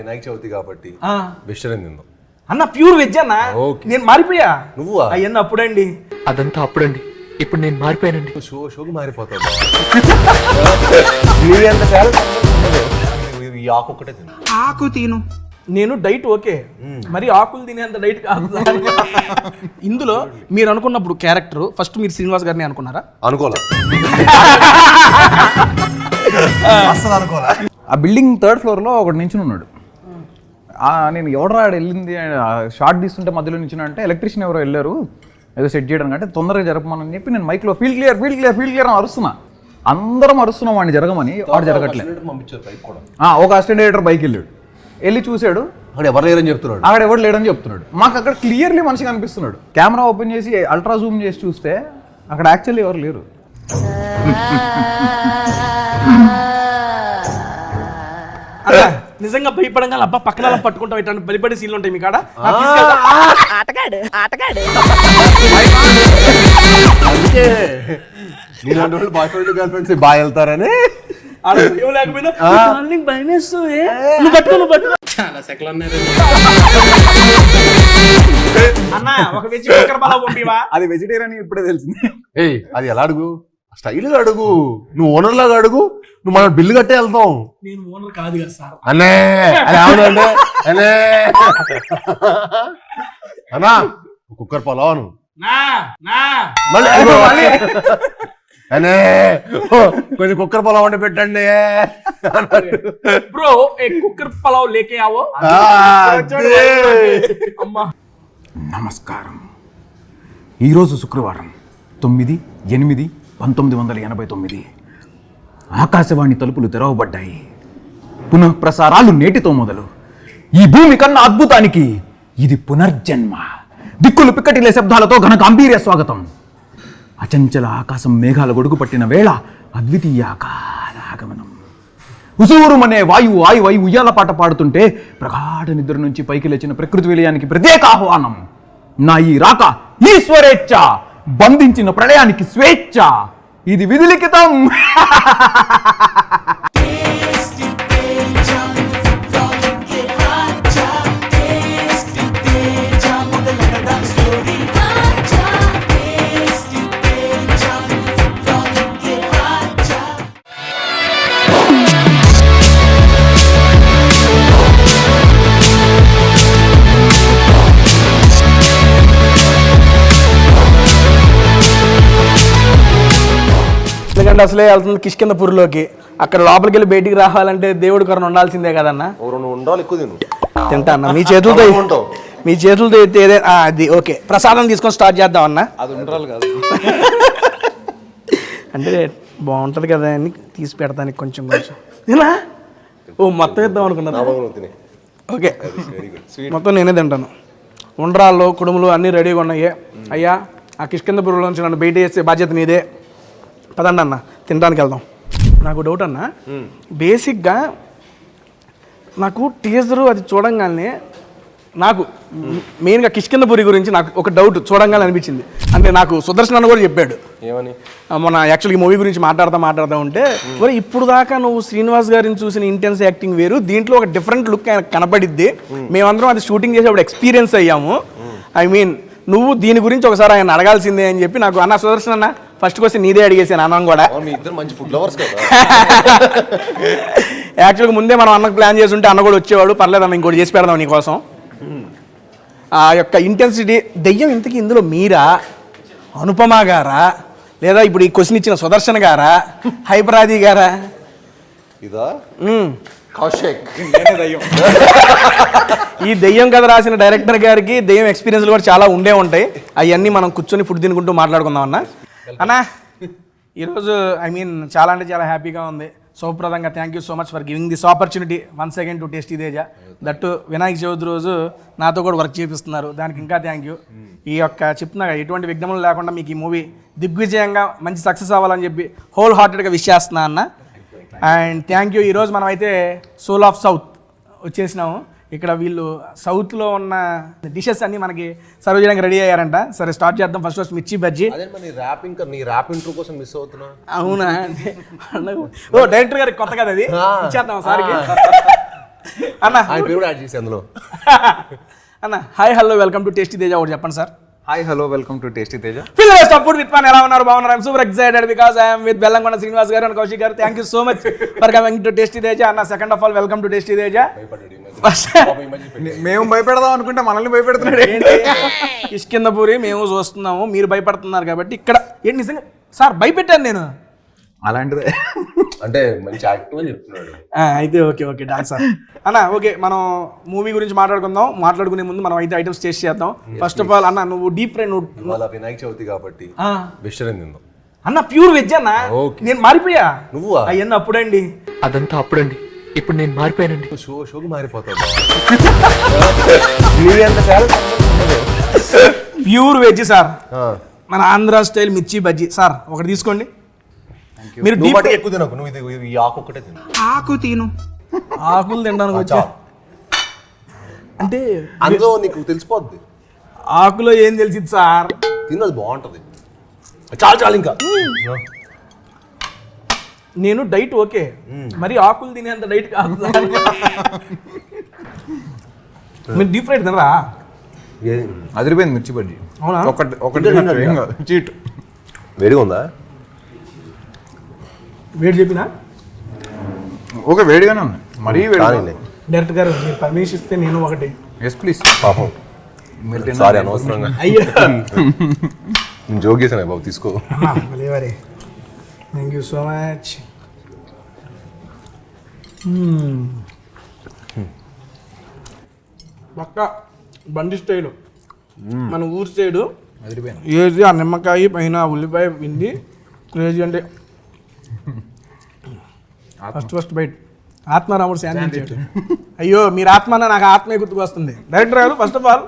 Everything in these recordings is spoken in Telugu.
వినాయక చవితి కాబట్టి వెజిటేరియన్ తిందాం అన్న. ప్యూర్ వెజ్ అన్న. నేను మారిపోయా. నువ్వు అయ్యన్న అప్పుడండి. అదంతా అప్పుడండి, ఇప్పుడు నేను మారిపోయానండి. షోకి మారిపోతావు. ఈ ఆకు ఒక్కటే తిను. ఆకు తిను. నేను డైట్ ఓకే, మరి ఆకులు తినేంత డైట్ కాదు. ఇందులో మీరు అనుకున్నప్పుడు క్యారెక్టర్ ఫస్ట్ మీరు శ్రీనివాస్ గారిని అనుకున్నారా? అనుకోలే. అసలు అనుకోలే. ఆ బిల్డింగ్ 3rd floor లో ఒకటి నించుని ఉన్నాడు. నేను ఎవడరా వెళ్ళింది షార్ట్ తీస్తుంటే మధ్యలో నించున్నా అంటే ఎలక్ట్రీషియన్ ఎవరో వెళ్ళారు ఏదో సెట్ చేయడానికి, అంటే తొందరగా జరపమని చెప్పి నేను మైక్లో ఫీల్డ్ క్లియర్ అని అరుస్తున్నా. అందరం అరుస్తున్నాం వాడిని జరగమని, వాడు జరగట్లేదు. ఒక అసిస్టెంట్ డైరెక్టర్ బైక్ వెళ్ళి చూశాడు, ఎవరు లేరని చెప్తున్నాడు, అక్కడ ఎవరు లేడని చెప్తున్నాడు. మాకు అక్కడ క్లియర్లీ మనిషి కనిపిస్తున్నాడు. కెమెరా ఓపెన్ చేసి అల్ట్రా జూమ్ చేసి చూస్తే అక్కడ యాక్చువల్లీ ఎవరు లేరు. నిజంగా భయపడంగా అబ్బా పక్కన పట్టుకుంటాం ఇట్లాంటి బలిపడే సీన్లు ఉంటాయి మీ కాడ. అందుకే నీలాంటి వాళ్ళు బాయ్ ఫ్రెండ్ గర్ల్ ఫ్రెండ్స్ బాగా వెళ్తారని అది వెజిటేరియన్ ఇప్పుడే తెలిసింది. అది ఎలా అడుగు, స్టైల్గా అడుగు, నువ్వు ఓనర్ లాగా అడుగు, నువ్వు మనం బిల్లు కట్టే వెళ్తాం. నేను ఓనర్ కాదు కదా సార్. అనే అవునండి అనే అన్నా కుక్కర్ పొలవాను అనే కొంచెం కుక్కర్ పొలం వండి పెట్టండి బ్రో. కుక్కర్ పలావ్ లేకే ఆవో. అమ్మా నమస్కారం. ఈరోజు శుక్రవారం 9/8/1989 ఆకాశవాణి తలుపులు తెరవబడ్డాయి. పునః ప్రసారాలు నేటితో మొదలు. ఈ భూమి కన్నా అద్భుతానికి ఇది పునర్జన్మ. దిక్కులు పిక్కటిలే శబ్దాలతో ఘన గాంభీర్య స్వాగతం. అచంచల ఆకాశం మేఘాల గొడుగు పట్టిన వేళ అద్వితీయాకారాగమనం. ఉసూరుమనే వాయువు ఆయువై ఉయ్యాల పాట పాడుతుంటే ప్రగాఢ నిద్ర నుంచి పైకి లేచిన ప్రకృతి విలయానికి ప్రత్యేక ఆహ్వానం. నా ఈ రాక ఈశ్వరేచ్ఛ, బంధించిన ప్రళయానికి స్వేచ్ఛ. ఇది విధిలిఖితం. ఎందుకంటే అసలే వెళ్తుంది కిష్కిందపూర్లోకి. అక్కడ లోపలికి వెళ్ళి బయటికి రావాలంటే దేవుడి కరుణ ఉండాల్సిందే కదన్నా. తింటా అన్న మీ చేతులతో ఎత్తే అది ఓకే. ప్రసాదం తీసుకొని స్టార్ట్ చేద్దాం అన్న. అది ఉండాలి కాదు అంటే బాగుంటుంది కదా అని తీసి పెడతానికి కొంచెం ఇలా మొత్తం ఇద్దాం అనుకున్నా. ఓకే మొత్తం నేనే తింటాను. ఉండ్రాళ్ళు కుడుములు అన్నీ రెడీగా ఉన్నాయి. అయ్యా ఆ కిష్కిందపూర్లో నుంచి నన్ను బయట చేసే బాధ్యత నీదే. పదండి అన్న తినడానికి వెళ్దాం. నాకు డౌట్ అన్న, బేసిక్గా నాకు టీజరు అది చూడంగానే నాకు మెయిన్గా కిష్కిందపురి గురించి నాకు ఒక డౌట్ చూడంగానే అనిపించింది. అంటే నాకు సుదర్శన్ అన్న కూడా చెప్పాడు ఏమని, మన యాక్చువల్గా మూవీ గురించి మాట్లాడుతూ ఉంటే మరి ఇప్పుడు దాకా నువ్వు శ్రీనివాస్ గారిని చూసిన ఇంటెన్స్ యాక్టింగ్ వేరు, దీంట్లో ఒక డిఫరెంట్ లుక్ కనపడిద్ది. మేమందరం అది షూటింగ్ చేసేప్పుడు ఎక్స్పీరియన్స్ అయ్యాము. ఐ మీన్ నువ్వు దీని గురించి ఒకసారి ఆయన అడగాల్సిందే అని చెప్పి నాకు అన్న సుదర్శన్ అన్న ఫస్ట్ క్వశ్చన్ నీదే అడిగేసాను. అన్నం కూడా యాక్చువల్గా ముందే మనం అన్నకు ప్లాన్ చేసి ఉంటే అన్న కూడా వచ్చేవాడు. పర్లేదు అన్న ఇంకోటి చేసి పెడదాం నీకోసం. ఆ యొక్క ఇంటెన్సిటీ దెయ్యం ఇంతకీ ఇందులో మీరా, అనుపమ గారా, లేదా ఇప్పుడు ఈ క్వశ్చన్ ఇచ్చిన సుదర్శన్ గారా, హైపరాది గారా? ఈ దెయ్యం కథ రాసిన డైరెక్టర్ గారికి దెయ్యం ఎక్స్పీరియన్స్లు కూడా చాలా ఉండే ఉంటాయి. అవన్నీ మనం కూర్చొని ఫుడ్ తినుకుంటూ మాట్లాడుకుందాం అన్న. అన్న ఈరోజు ఐ మీన్ చాలా అంటే చాలా హ్యాపీగా ఉంది. సౌప్రదంగా thank you so much for giving this opportunity once again to tasty Teja. దట్టు వినాయక చవితి రోజు నాతో కూడా వర్క్ చేపిస్తున్నారు, దానికి ఇంకా థ్యాంక్ యూ. ఈ యొక్క చెప్తున్నా ఎటువంటి విఘ్నములు లేకుండా మీకు ఈ మూవీ దిగ్విజయంగా మంచి సక్సెస్ అవ్వాలని చెప్పి హోల్ హార్టెడ్గా విష్ చేస్తున్నా అన్న. And thank you. ఈరోజు మనం అయితే సోల్ ఆఫ్ సౌత్ వచ్చేసినాము. ఇక్కడ వీళ్ళు సౌత్లో ఉన్న డిషెస్ అన్నీ మనకి సర్వ్ చేయడానికి రెడీ అయ్యారంట. సరే స్టార్ట్ చేద్దాం. ఫస్ట్ మిర్చి బజ్జీ. అవునా? ఓ డైరెక్టర్ గారికి కొత్త కదా అది, ఇచ్చేద్దాం సార్కి. అన్న ఆయన పేరు కూడా యాడ్ చేసి అందులో. అన్న hi hello welcome to tasty Teja ఒకటి చెప్పండి sir. Hi hello welcome to tasty Teja. Fill the stop food with one. ఎలా ఉన్నారు? బాగున్నారు? I'm super excited because I'm with Bellamkonda Srinivas గారు అండ్ కౌశిక్ గారు. Thank you so much for coming to tasty Teja. అన్న second of all welcome to tasty Teja. మేము భయపెడదాం అనుకుంటే మనల్ని భయపెడుతున్నాడు. ఏంటి కిష్కిందపూరి మేము చూస్తున్నాము, మీరు భయపడుతున్నారు కాబట్టి ఇక్కడ ఏంటి నిజంగా సార్ భయపెట్టాను నేను. అలాంటిదే అంటే మంచి యాక్టివ్ అని చెప్తున్నాడు. అయితే ఓకే ఓకే డాన్స్ సార్. అన్న ఓకే మనం మూవీ గురించి మాట్లాడుకుందాం. మాట్లాడుకునే ముందు మనం అయితే ఐటమ్స్ టేస్ట్ చేద్దాం. ఫస్ట్ ఆఫ్ ఆల్ అన్న నువ్వు డీప్ ఫ్రై వాళ్ళ వినాయక చవితి కాబట్టి వెజిటేరియన్ తిందాం అన్న. ప్యూర్ వెజ్ అన్న. నేను మారిపోయా. నువ్వు అయ్యన్న అప్పుడండి. అదంతా అప్పుడండి. ఇప్పుడు నేను మారిపోయానండి. షోకి మారిపోతావు. Pure veg sir. మన ఆంధ్ర స్టైల్ మిర్చి బజ్జీ సార్ ఒకటి తీసుకోండి. మీరు ఎక్కువ తినకు, నువ్వు ఇది ఈ ఆకు ఒక్కటే తిను. ఆకు తిను. ఆకులు తినడానికి వచ్చా అంటే అందులో నీకు తెలిసిపోద్ది. ఆకులో ఏం తెలిసింది సార్? తిన్నది బాగుంటది. చాలు చాలు ఇంకా. నేను డైట్ ఓకే, మరి ఆకులు తినేంత డైట్ కాదు. మీరు డీప్ ఫ్రైడ్ తినరా? అదిరిపోయింది మిర్చి బజ్జీ. అవునా? ఒకటి చీట్. వేడిగా ఉందా? వేడి చెప్పినా ఓకే వేడిగానే ఉంది. మరీ వేడి. డైరెక్టర్ గారు మీరు పర్మిషన్ ఇస్తే నేను ఒకటి. Yes please. పాపం సారీ అనవసరంగా అయ్యో నేను జోక్ చేశాను బాబు, తీసుకో. లేవరే థ్యాంక్ యూ సో మచ్. పక్క బండి స్టైలు మన ఊరి సైడు ఏది ఆ నిమ్మకాయ పైన ఉల్లిపాయ పిండి క్రేజీ అంటే ఫస్ట్ బైట్ ఆత్మారాముడు శాంతించాడు. అయ్యో మీరు ఆత్మ అన్న నాకు ఆత్మే గుర్తుకు వస్తుంది. డైరెక్టర్ గారు first of all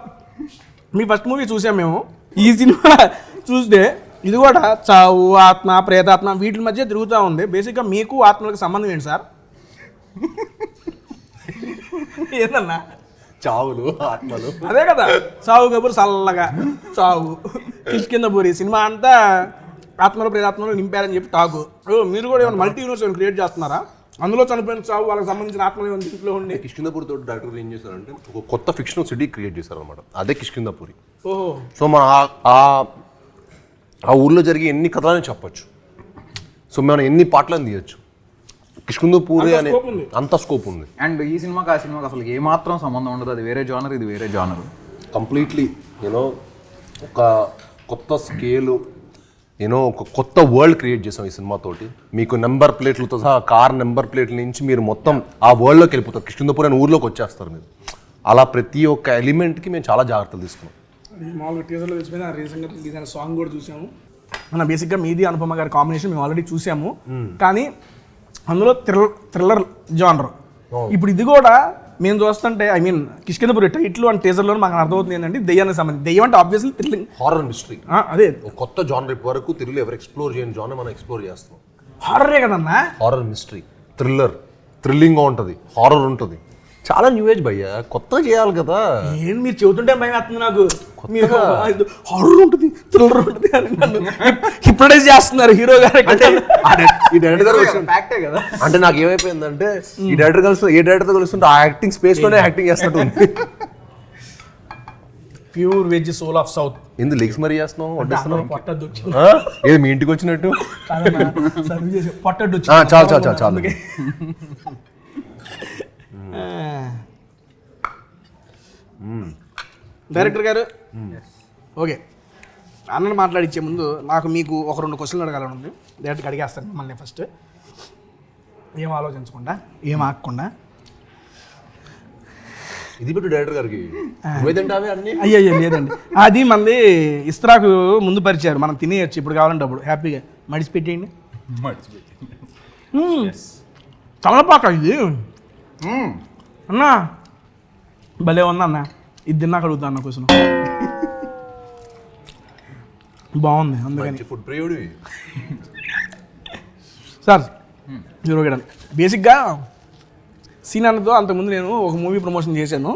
me first movie చూసాం మేము. ఈ సినిమా చూస్తే ఇది కూడా చావు, ఆత్మ, ప్రేతాత్మ వీటి మధ్య తిరుగుతూ ఉంది. బేసిక్గా మీకు ఆత్మలకు సంబంధం ఏంటి సార్? ఏందన్నా చావులు ఆత్మలు అదే కదా. చావు కబురు చల్లగా చావు కిష్కిందపూరి సినిమా అంతా ఆత్మలు ప్రేతాత్మలు నింపారని చెప్పి టాకు. మీరు కూడా ఏమైనా మల్టీ యూనివర్స్ క్రియేట్ చేస్తున్నారా? అందులో చనిపోయిన చావు వాళ్ళకి సంబంధించిన ఆత్మలు ఇంట్లో ఉండి కిష్కిందపూరి తోటి డైరెక్టర్ ఏం చేశారంటే ఒక కొత్త ఫిక్షనల్ సిటీ క్రియేట్ చేశారు అనమాట. అదే కిష్కిందపూరి. ఓహో. సో మన ఆ ఊర్లో జరిగే ఎన్ని కథలని చెప్పొచ్చు. సో మనం ఎన్ని పాటలను తీయచ్చు. కిష్కిందపూరి అనే అంత స్కోప్ ఉంది. అండ్ ఈ సినిమాకి ఆ సినిమాకి అసలు ఏమాత్రం సంబంధం ఉండదు. అది వేరే జానర్, ఇది వేరే జానర్. కంప్లీట్లీ యూనో ఒక కొత్త స్కేలు, యూనో ఒక కొత్త వరల్డ్ క్రియేట్ చేసాం ఈ సినిమాతోటి. మీకు నెంబర్ ప్లేట్లతో సహా కార్ నెంబర్ ప్లేట్ల నుంచి మీరు మొత్తం ఆ వరల్డ్లోకి వెళ్ళిపోతారు. కిష్కిందపూరి అనే ఊర్లోకి వచ్చేస్తారు మీరు. అలా ప్రతి ఒక్క ఎలిమెంట్కి మేము చాలా జాగ్రత్తలు తీసుకున్నాం. మామూలుగా టీజర్లో తెలిసిపోయిన రీసెంట్గా రిలీజ్ అయిన సాంగ్ కూడా చూసాము. మన బేసిక్గా మీది అనుపమ గారి కాంబినేషన్ మేము ఆల్రెడీ చూసాము. కానీ అందులో థ్రిల్లర్ జానర్. ఇప్పుడు ఇది కూడా మేము చూస్తుంటే I mean Kishkindhapuri title and టీజర్లో మాకు అర్థమవుతుంది ఏంటంటే దెయ్యానికి సంబంధించి. దెయ్యం అంటే ఆబ్వియస్లీ థ్రిల్లింగ్, హారర్ మిస్టరీ. అదే కొత్త జానర్ వరకు తెలుగులో ఎవరు ఎక్స్ప్లోర్ చేయని జానర్ మనం ఎక్స్ప్లోర్ చేస్తాం. హారరే కదన్నా. హారర్ మిస్టరీ, థ్రిల్లర్, థ్రిల్లింగ్గా ఉంటుంది, హారర్ ఉంటుంది. చాలా న్యూ ఏజ్ భయ్యా, కొత్తగా చేయాలి కదా. ఏం మీరు చెబుతుంటే భయం వేస్తుంది నాకు. మీరు హారర్ ఉంటుంది, థ్రిల్లర్ ఉంటుంది అని హిప్నటైజ్ చేస్తున్నారు హీరో గారు. ఈ డైరెక్టర్ గారు ఫ్యాక్టే కదా. అంటే నాకు ఏమైపోయిందంటే ఈ డైరెక్టర్ కలిసి ఏ డైరెక్టర్ కలుస్తుంటే ఆ యాక్టింగ్ స్పేస్ లోనే యాక్టింగ్ చేస్తున్నట్టు ఉంది. Pure veg Soul of South. ఎందుకు లెగ్స్ మరీ చేస్తున్నావు, వడ్డిస్తున్నావు? పొట్టద్దు ఏది మీ ఇంటికి వచ్చినట్టు పొట్టద్దు. చాలు చాలు చాలు చాలు. డైరెక్టర్ గారు ఓకే అన్నను మాట్లాడించే ముందు నాకు మీకు ఒక 2 క్వశ్చన్లు అడగాలని ఉంది. డైరెక్ట్గా అడిగేస్తాను మిమ్మల్ని. ఫస్ట్ ఏం ఆలోచించకుండా, ఏం ఆగకుండా. ఇది పెట్టు డైరెక్టర్ గారికి. అయ్యో లేదండి, అది మంది ఇస్త్రాకు ముందు పరిచారు, మనం తినేయచ్చు ఇప్పుడు కావాలంటే అప్పుడు హ్యాపీగా మడిచిపెట్టేయండి. తమలపాక ఇది అన్నా భలే ఉందా అన్న. ఇది తిన్నాక అడుగుతా అన్న క్వశ్చన్. బాగుంది అందుకని. ఫుడ్ ప్రియుడు సార్ హీరో గడ బేసిక్గా సీన్ అన్నతో అంతకుముందు నేను ఒక మూవీ ప్రమోషన్ చేశాను.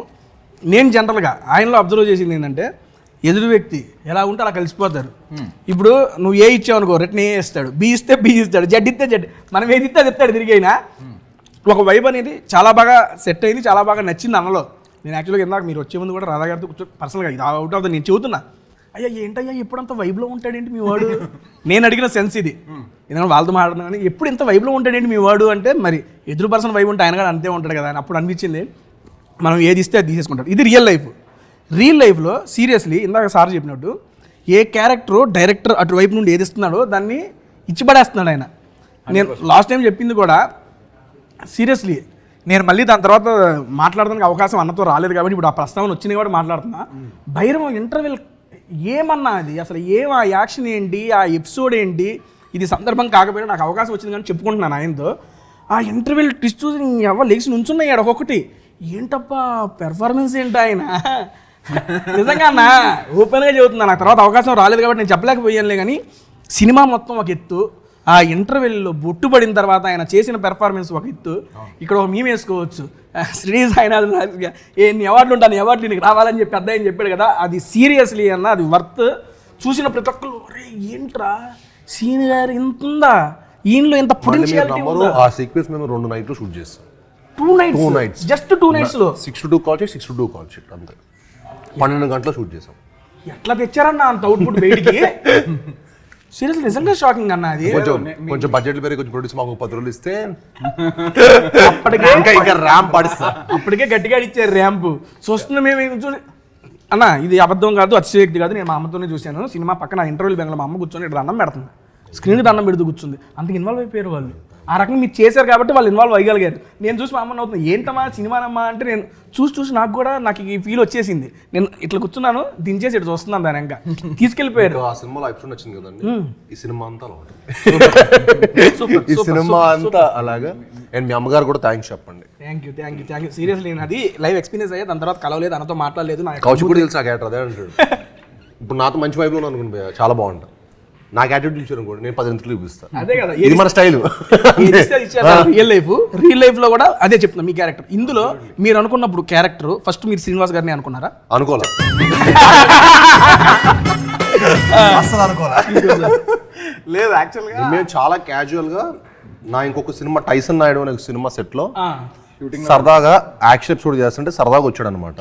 నేను జనరల్గా ఆయనలో అబ్జర్వ్ చేసింది ఏంటంటే ఎదురు వ్యక్తి ఎలా ఉంటే అలా కలిసిపోతారు. ఇప్పుడు నువ్వు ఏ ఇచ్చావు అనుకో రిటర్న్ ఏ ఇస్తాడు, బి ఇస్తే బి ఇస్తాడు, జడ్ ఇస్తే జడ్, మనం ఏది ఇస్తే అది ఇస్తాడు తిరిగి. అయినా ఒక వైబ్ అనేది చాలా బాగా సెట్ అయింది, చాలా బాగా నచ్చింది అన్నలో. నేను యాక్చువల్గా ఇందాక మీరు వచ్చే ముందు కూడా రాధా గారితో కూర్చో పర్సనల్గా ఇది అవుట్ ఆఫ్ ద నేను చెబుతున్నా, అయ్యా ఏంటయ్యా ఎప్పుడంత వైబ్లో ఉంటాడేంటి మీ వాడు, నేను అడిగిన సెన్స్ ఇది. ఎందుకంటే వాళ్ళతో మాట్లాడుతున్నా కానీ ఎప్పుడు ఇంత వైబ్లో ఉంటాడేంటి మీ వాడు అంటే, మరి ఎదురు పర్సన్ వైబ్ ఉంటే ఆయన కూడా అంతే ఉంటాడు కదా అని అప్పుడు అనిపించింది. మనం ఏది ఇస్తే అది తీసేసుకుంటాడు. ఇది రియల్ లైఫ్. రియల్ లైఫ్లో సీరియస్లీ ఇందాక సార్ చెప్పినట్టు ఏ క్యారెక్టర్ డైరెక్టర్ అటువైపు నుండి ఏది ఇస్తున్నాడో దాన్ని ఇచ్చిపడేస్తున్నాడు ఆయన. నేను లాస్ట్ టైం చెప్పింది కూడా సీరియస్లీ, నేను మళ్ళీ దాని తర్వాత మాట్లాడడానికి అవకాశం అన్నతో రాలేదు కాబట్టి ఇప్పుడు ఆ ప్రస్తావన వచ్చినాయి కూడా మాట్లాడుతున్నా. భైరవం ఇంటర్వెల్ ఏమన్నా అది అసలు ఆ యాక్షన్ ఏంటి, ఆ ఎపిసోడ్ ఏంటి, ఇది సందర్భం కాకపోయినా నాకు అవకాశం వచ్చింది కానీ చెప్పుకుంటున్నాను ఆయనతో. ఆ ఇంటర్వెల్ ట్విస్ట్ చూసి ఎవరు లేచి నుంచున్నాయి ఒక్కొక్కటి, ఏంటప్పా పెర్ఫార్మెన్స్ ఏంటి ఆయన, నిజంగా అన్న ఓపెన్గా చెబుతున్నా. నాకు తర్వాత అవకాశం రాలేదు కాబట్టి నేను చెప్పలేకపోయానులే, కానీ సినిమా మొత్తం ఒక ఎత్తు, ఆ ఇంటర్వెల్లో బొట్టు పడిన తర్వాత ఆయన చేసిన పెర్ఫార్మెన్స్ ఒక ఎత్తు. ఇక్కడ ఒక మేము వేసుకోవచ్చు, శ్రీనివాస్ సాయినాథన్ ఎన్ని అవార్డులు ఉంటాను, అవార్డులు నీకు రావాలని చెప్పి పెద్ద ఆయన చెప్పాడు కదా, అది సీరియస్లీ అన్న అది వర్త్. చూసిన ప్రతి ఒక్కరు అరే ఏంట్రా సీని గారు ఇంత ఉందా, ఈయనలో ఇంత పొటెన్షియాలిటీ ఉందా. ఆ సీక్వెన్స్ మేము 2 నైట్లు షూట్ చేస్తాం. 2 nights జస్ట్ 2 nights లో 6 to 2 call sheet, 6 to 2 call sheet అంతే. 12 గంటలు షూట్ చేసాం. ఎట్లా తెచ్చారన్న అంత అవుట్పుట్ బయటికి, సీరియస్లీ నిజంగా షాకింగ్ అన్న. అది కొంచెం బడ్జెట్ పెరిగి కొంచెం ప్రొడ్యూస్ మాకు 10 రోజులు ఇస్తే అప్పటికే ఇంకా ర్యాంప్ పడిస్తా, అప్పటికే గట్టిగా ఇచ్చారు ర్యాంపు. చూస్తున్నా మేము చూడండి అన్న, ఇది అబద్ధం కాదు, అతిశయోక్తి కాదు. నేను మా అమ్మతోనే చూశాను సినిమా పక్కన ఇంటర్వ్యూలు బెంగళూరు, మా అమ్మ కూర్చొని ఇక్కడ దండం పెడుతుంది, స్క్రీన్కి దండం పెడుతూ కూర్చుంది. అంతకు ఇన్వాల్వ్ అయిపోయారు వాళ్ళు. ఆ రకంగా మీరు చేశారు కాబట్టి వాళ్ళు ఇన్వాల్వ్ అయ్యగలిగారు. నేను చూసి మా అమ్మని అవుతుంది ఏంటమ్మా సినిమానమ్మా అంటే, నేను చూసి నాకు ఈ ఫీల్ వచ్చేసింది. నేను ఇట్లా కూర్చున్నాను, దించేసి ఇటు చూస్తున్నాను, దాని ఇంకా తీసుకెళ్ళిపోయారు. ఆ సినిమాలో ఎపిసోడ్ నచ్చింది కదండి, ఈ సినిమా అంతా అలా ఉంటుంది. ఈ సినిమా అంతా అలాగా. అండ్ మీ అమ్మగారు కూడా థ్యాంక్స్ చెప్పండి. Thank you seriously. నేను అది లైవ్ ఎక్స్పీరియన్స్ అయ్యా, దాని తర్వాత కలవలేదు, తనతో మాట్లాడలేదు. కౌశిక్ కూడా తెలుసు ఆ క్యారెక్టర్ అదే అంటాడు. ఇప్పుడు నాతో మంచి వైబ్లో అనుకుంటా, చాలా బాగుంటుంది. నాకు యాటిట్యూడ్ ఇచ్చారు కూడా నేను 10 నిమిషాలు చూపిస్తాను. అదే కదా ఇది మన స్టైల్. రియల్ లైఫ్ లో కూడా అదే చెప్తున్నా. మీ క్యారెక్టర్ ఇందులో మీరు అనుకున్నప్పుడు క్యారెక్టర్ ఫస్ట్ మీరు శ్రీనివాస్ గారిని అనుకున్నారా? అనుకోలే, అసలు అనుకోలే. లేదు యాక్చువల్గా మేము చాలా క్యాజువల్ గా నా ఇంకొక సినిమా టైసన్ నాయుడు అనే సినిమా సెట్ లో సరదాగా యాక్షన్ ఎపిసోడ్ చేస్తుంటే సరదాగా వచ్చాడు అనమాట.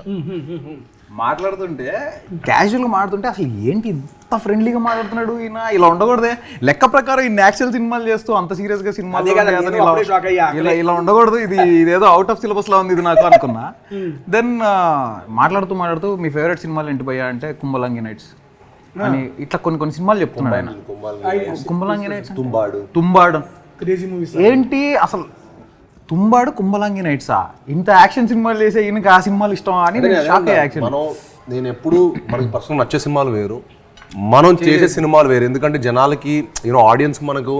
మాట్లాడుతుంటే క్యాజువల్గా మాట్లాడుతుంటే అసలు ఏంటి ఇంత ఫ్రెండ్లీగా మాట్లాడుతున్నాడు ఈయన, ఇలా ఉండకూడదే. లెక్క ప్రకారం ఇన్ని యాక్షన్ సినిమాలు చేస్తూ అంత సీరియస్గా సినిమాలు ఇలా ఉండకూడదు, ఇదేదో అవుట్ ఆఫ్ సిలబస్ లా ఉంది ఇది నాకు అనుకున్నా. దెన్ మాట్లాడుతూ మీ ఫేవరెట్ సినిమాలు ఏంటి భయ్యా అంటే కుంభలంగి నైట్స్ అని ఇట్లా కొన్ని సినిమాలు చెప్తున్నాడు ఆయన. కుంభలంగి నైట్స్, తుంబాడు ఏంటి అసలు, తుంబాడు కుంభలంగి నైట్సా, ఇంత యాక్షన్ సినిమాలు చేసే ఈయనకి ఆ సినిమాలు ఇష్టం అని షాక్ అయ్యా. యాక్షన్ నేను ఎప్పుడు మనకి పర్సనల్ నచ్చే సినిమాలు వేరు, మనం చేసే సినిమాలు వేరు. ఎందుకంటే జనాలకి ఆడియన్స్ మనకు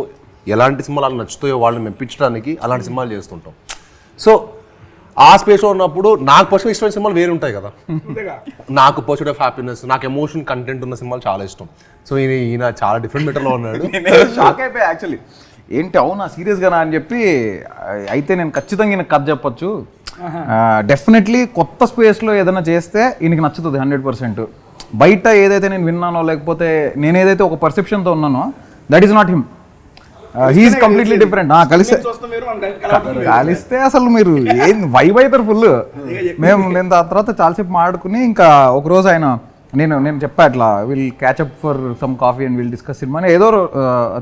ఎలాంటి సినిమాలు అలా నచ్చుతాయో వాళ్ళని మెప్పించడానికి అలాంటి సినిమాలు చేస్తుంటాం. సో ఆ స్పేస్లో ఉన్నప్పుడు నాకు పర్సనల్ ఇష్టమైన సినిమాలు వేరు ఉంటాయి కదా. నాకు పర్సూట్ ఆఫ్ హ్యాపీనెస్, నాకు ఎమోషన్ కంటెంట్ ఉన్న సినిమాలు చాలా ఇష్టం. సో ఈయన చాలా డిఫరెంట్ మెటర్లో ఉన్నాడు. షాక్ అయిపోయా యాక్చువల్లీ, ఏంటి అవునా సీరియస్గానా అని చెప్పి. అయితే నేను ఖచ్చితంగా ఈయనకు కథ చెప్పొచ్చు. డెఫినెట్లీ కొత్త స్పేస్లో ఏదైనా చేస్తే ఈయనకి నచ్చుతుంది 100%. బయట ఏదైతే నేను విన్నానో లేకపోతే నేను ఏదైతే ఒక పర్సెప్షన్తో ఉన్నానో that is not him, he is completely different. కలిస్తే అసలు మీరు ఏం వైబ్ అవుతారు ఫుల్. నేను ఆ తర్వాత చాలాసేపు మాట్లాడుకుని ఇంకా ఒకరోజు ఆయన నేను చెప్పా ఇట్లా will catch up for some coffee and will discuss cinema అని. ఏదో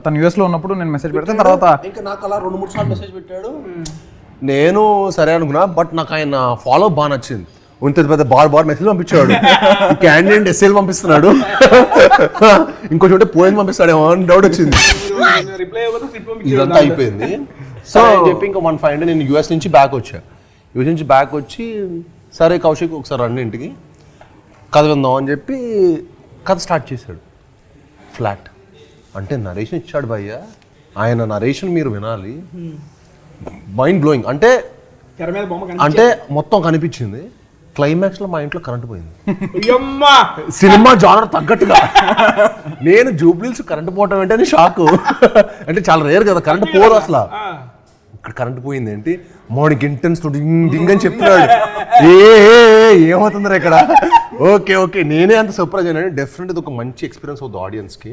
తను యూఎస్లో ఉన్నప్పుడు నేను మెసేజ్ పెడితే తర్వాత ఇంకా నాకు అలా 2-3 సార్లు మెసేజ్ పెట్టాడు. నేను సరే అనుకున్నా, బట్ నాకు ఆయన ఫాలో బాగా నచ్చింది. ఇంత పెద్ద బార్ మెసేజ్ పంపించాడు, క్యాండిడేట్ ఎస్ఎల్ పంపిస్తున్నాడు, ఇంకొంచెం ఉంటే పోయిన పంపిస్తాడేమో అని డౌట్ వచ్చింది. ఇదంతా అయిపోయింది. సో చెప్పి ఇంకా 1 నేను యూఎస్ నుంచి బ్యాక్ వచ్చి సరే కౌశిక్ ఒకసారి రండి ఇంటికి కథ విందాం అని చెప్పి కథ స్టార్ట్ చేశాడు. ఫ్లాట్ అంటే నరేషన్ ఇచ్చాడు భయ్య, ఆయన నరేషన్ మీరు వినాలి, మైండ్ బ్లోయింగ్. అంటే మొత్తం కనిపించింది. క్లైమాక్స్ లో మా ఇంట్లో కరెంట్ పోయింది. సినిమా జానర్ తగ్గట్టుగా నేను జూబ్లీస్ కరెంట్ పోవటం ఏంటని షాక్. అంటే చాలా రేర్ కదా కరెంట్ పోదు అసలు. ఇక్కడ కరెంట్ పోయింది ఏంటి, మార్నింగ్ ఇంటెన్స్ డింగ్ అని చెప్తున్నాడు. ఏమవుతుందిరా ఇక్కడ. ఓకే నేనే అంత సర్ప్రైజ్ అయినా. డెఫినెట్ ఇది ఒక మంచి ఎక్స్పీరియన్స్ అవుతుంది ఆడియన్స్కి.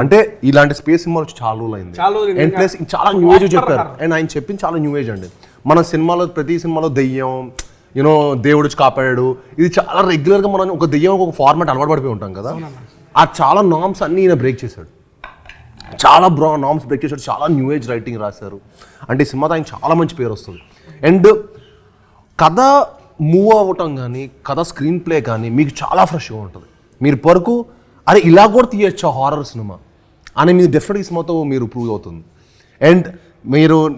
అంటే ఇలాంటి స్పేస్ సినిమాలు వచ్చి చాలా రోజులు అయింది చాలా రోజులు అండ్ ప్లస్ చాలా న్యూ ఏజ్ చెప్పారు అండ్ ఆయన చెప్పింది చాలా న్యూ ఏజ్ అండి. మన సినిమాలో ప్రతి సినిమాలో దెయ్యం యూనో దేవుడు వచ్చి కాపాడాడు, ఇది చాలా రెగ్యులర్గా మనం ఒక దెయ్యం ఒక ఫార్మాట్ అలవాటు పడిపోయి ఉంటాం కదా, ఆ చాలా నామ్స్ అన్నీ ఈయన బ్రేక్ చేశాడు, చాలా నామ్స్ బ్రేక్ చేశాడు, చాలా న్యూ ఏజ్ రైటింగ్ రాశారు. అంటే ఈ సినిమాతో ఆయన చాలా మంచి పేరు వస్తుంది. అండ్ కథ మూవ్ అవ్వటం కానీ కథ స్క్రీన్ ప్లే కానీ మీకు చాలా ఫ్రెష్గా ఉంటుంది. మీరు వరకు అరే ఇలా కూడా తీయచ్చా హారర్ సినిమా అని మీరు డెఫినెట్గా ఈ సినిమాతో మీరు ప్రూవ్ అవుతుంది. అండ్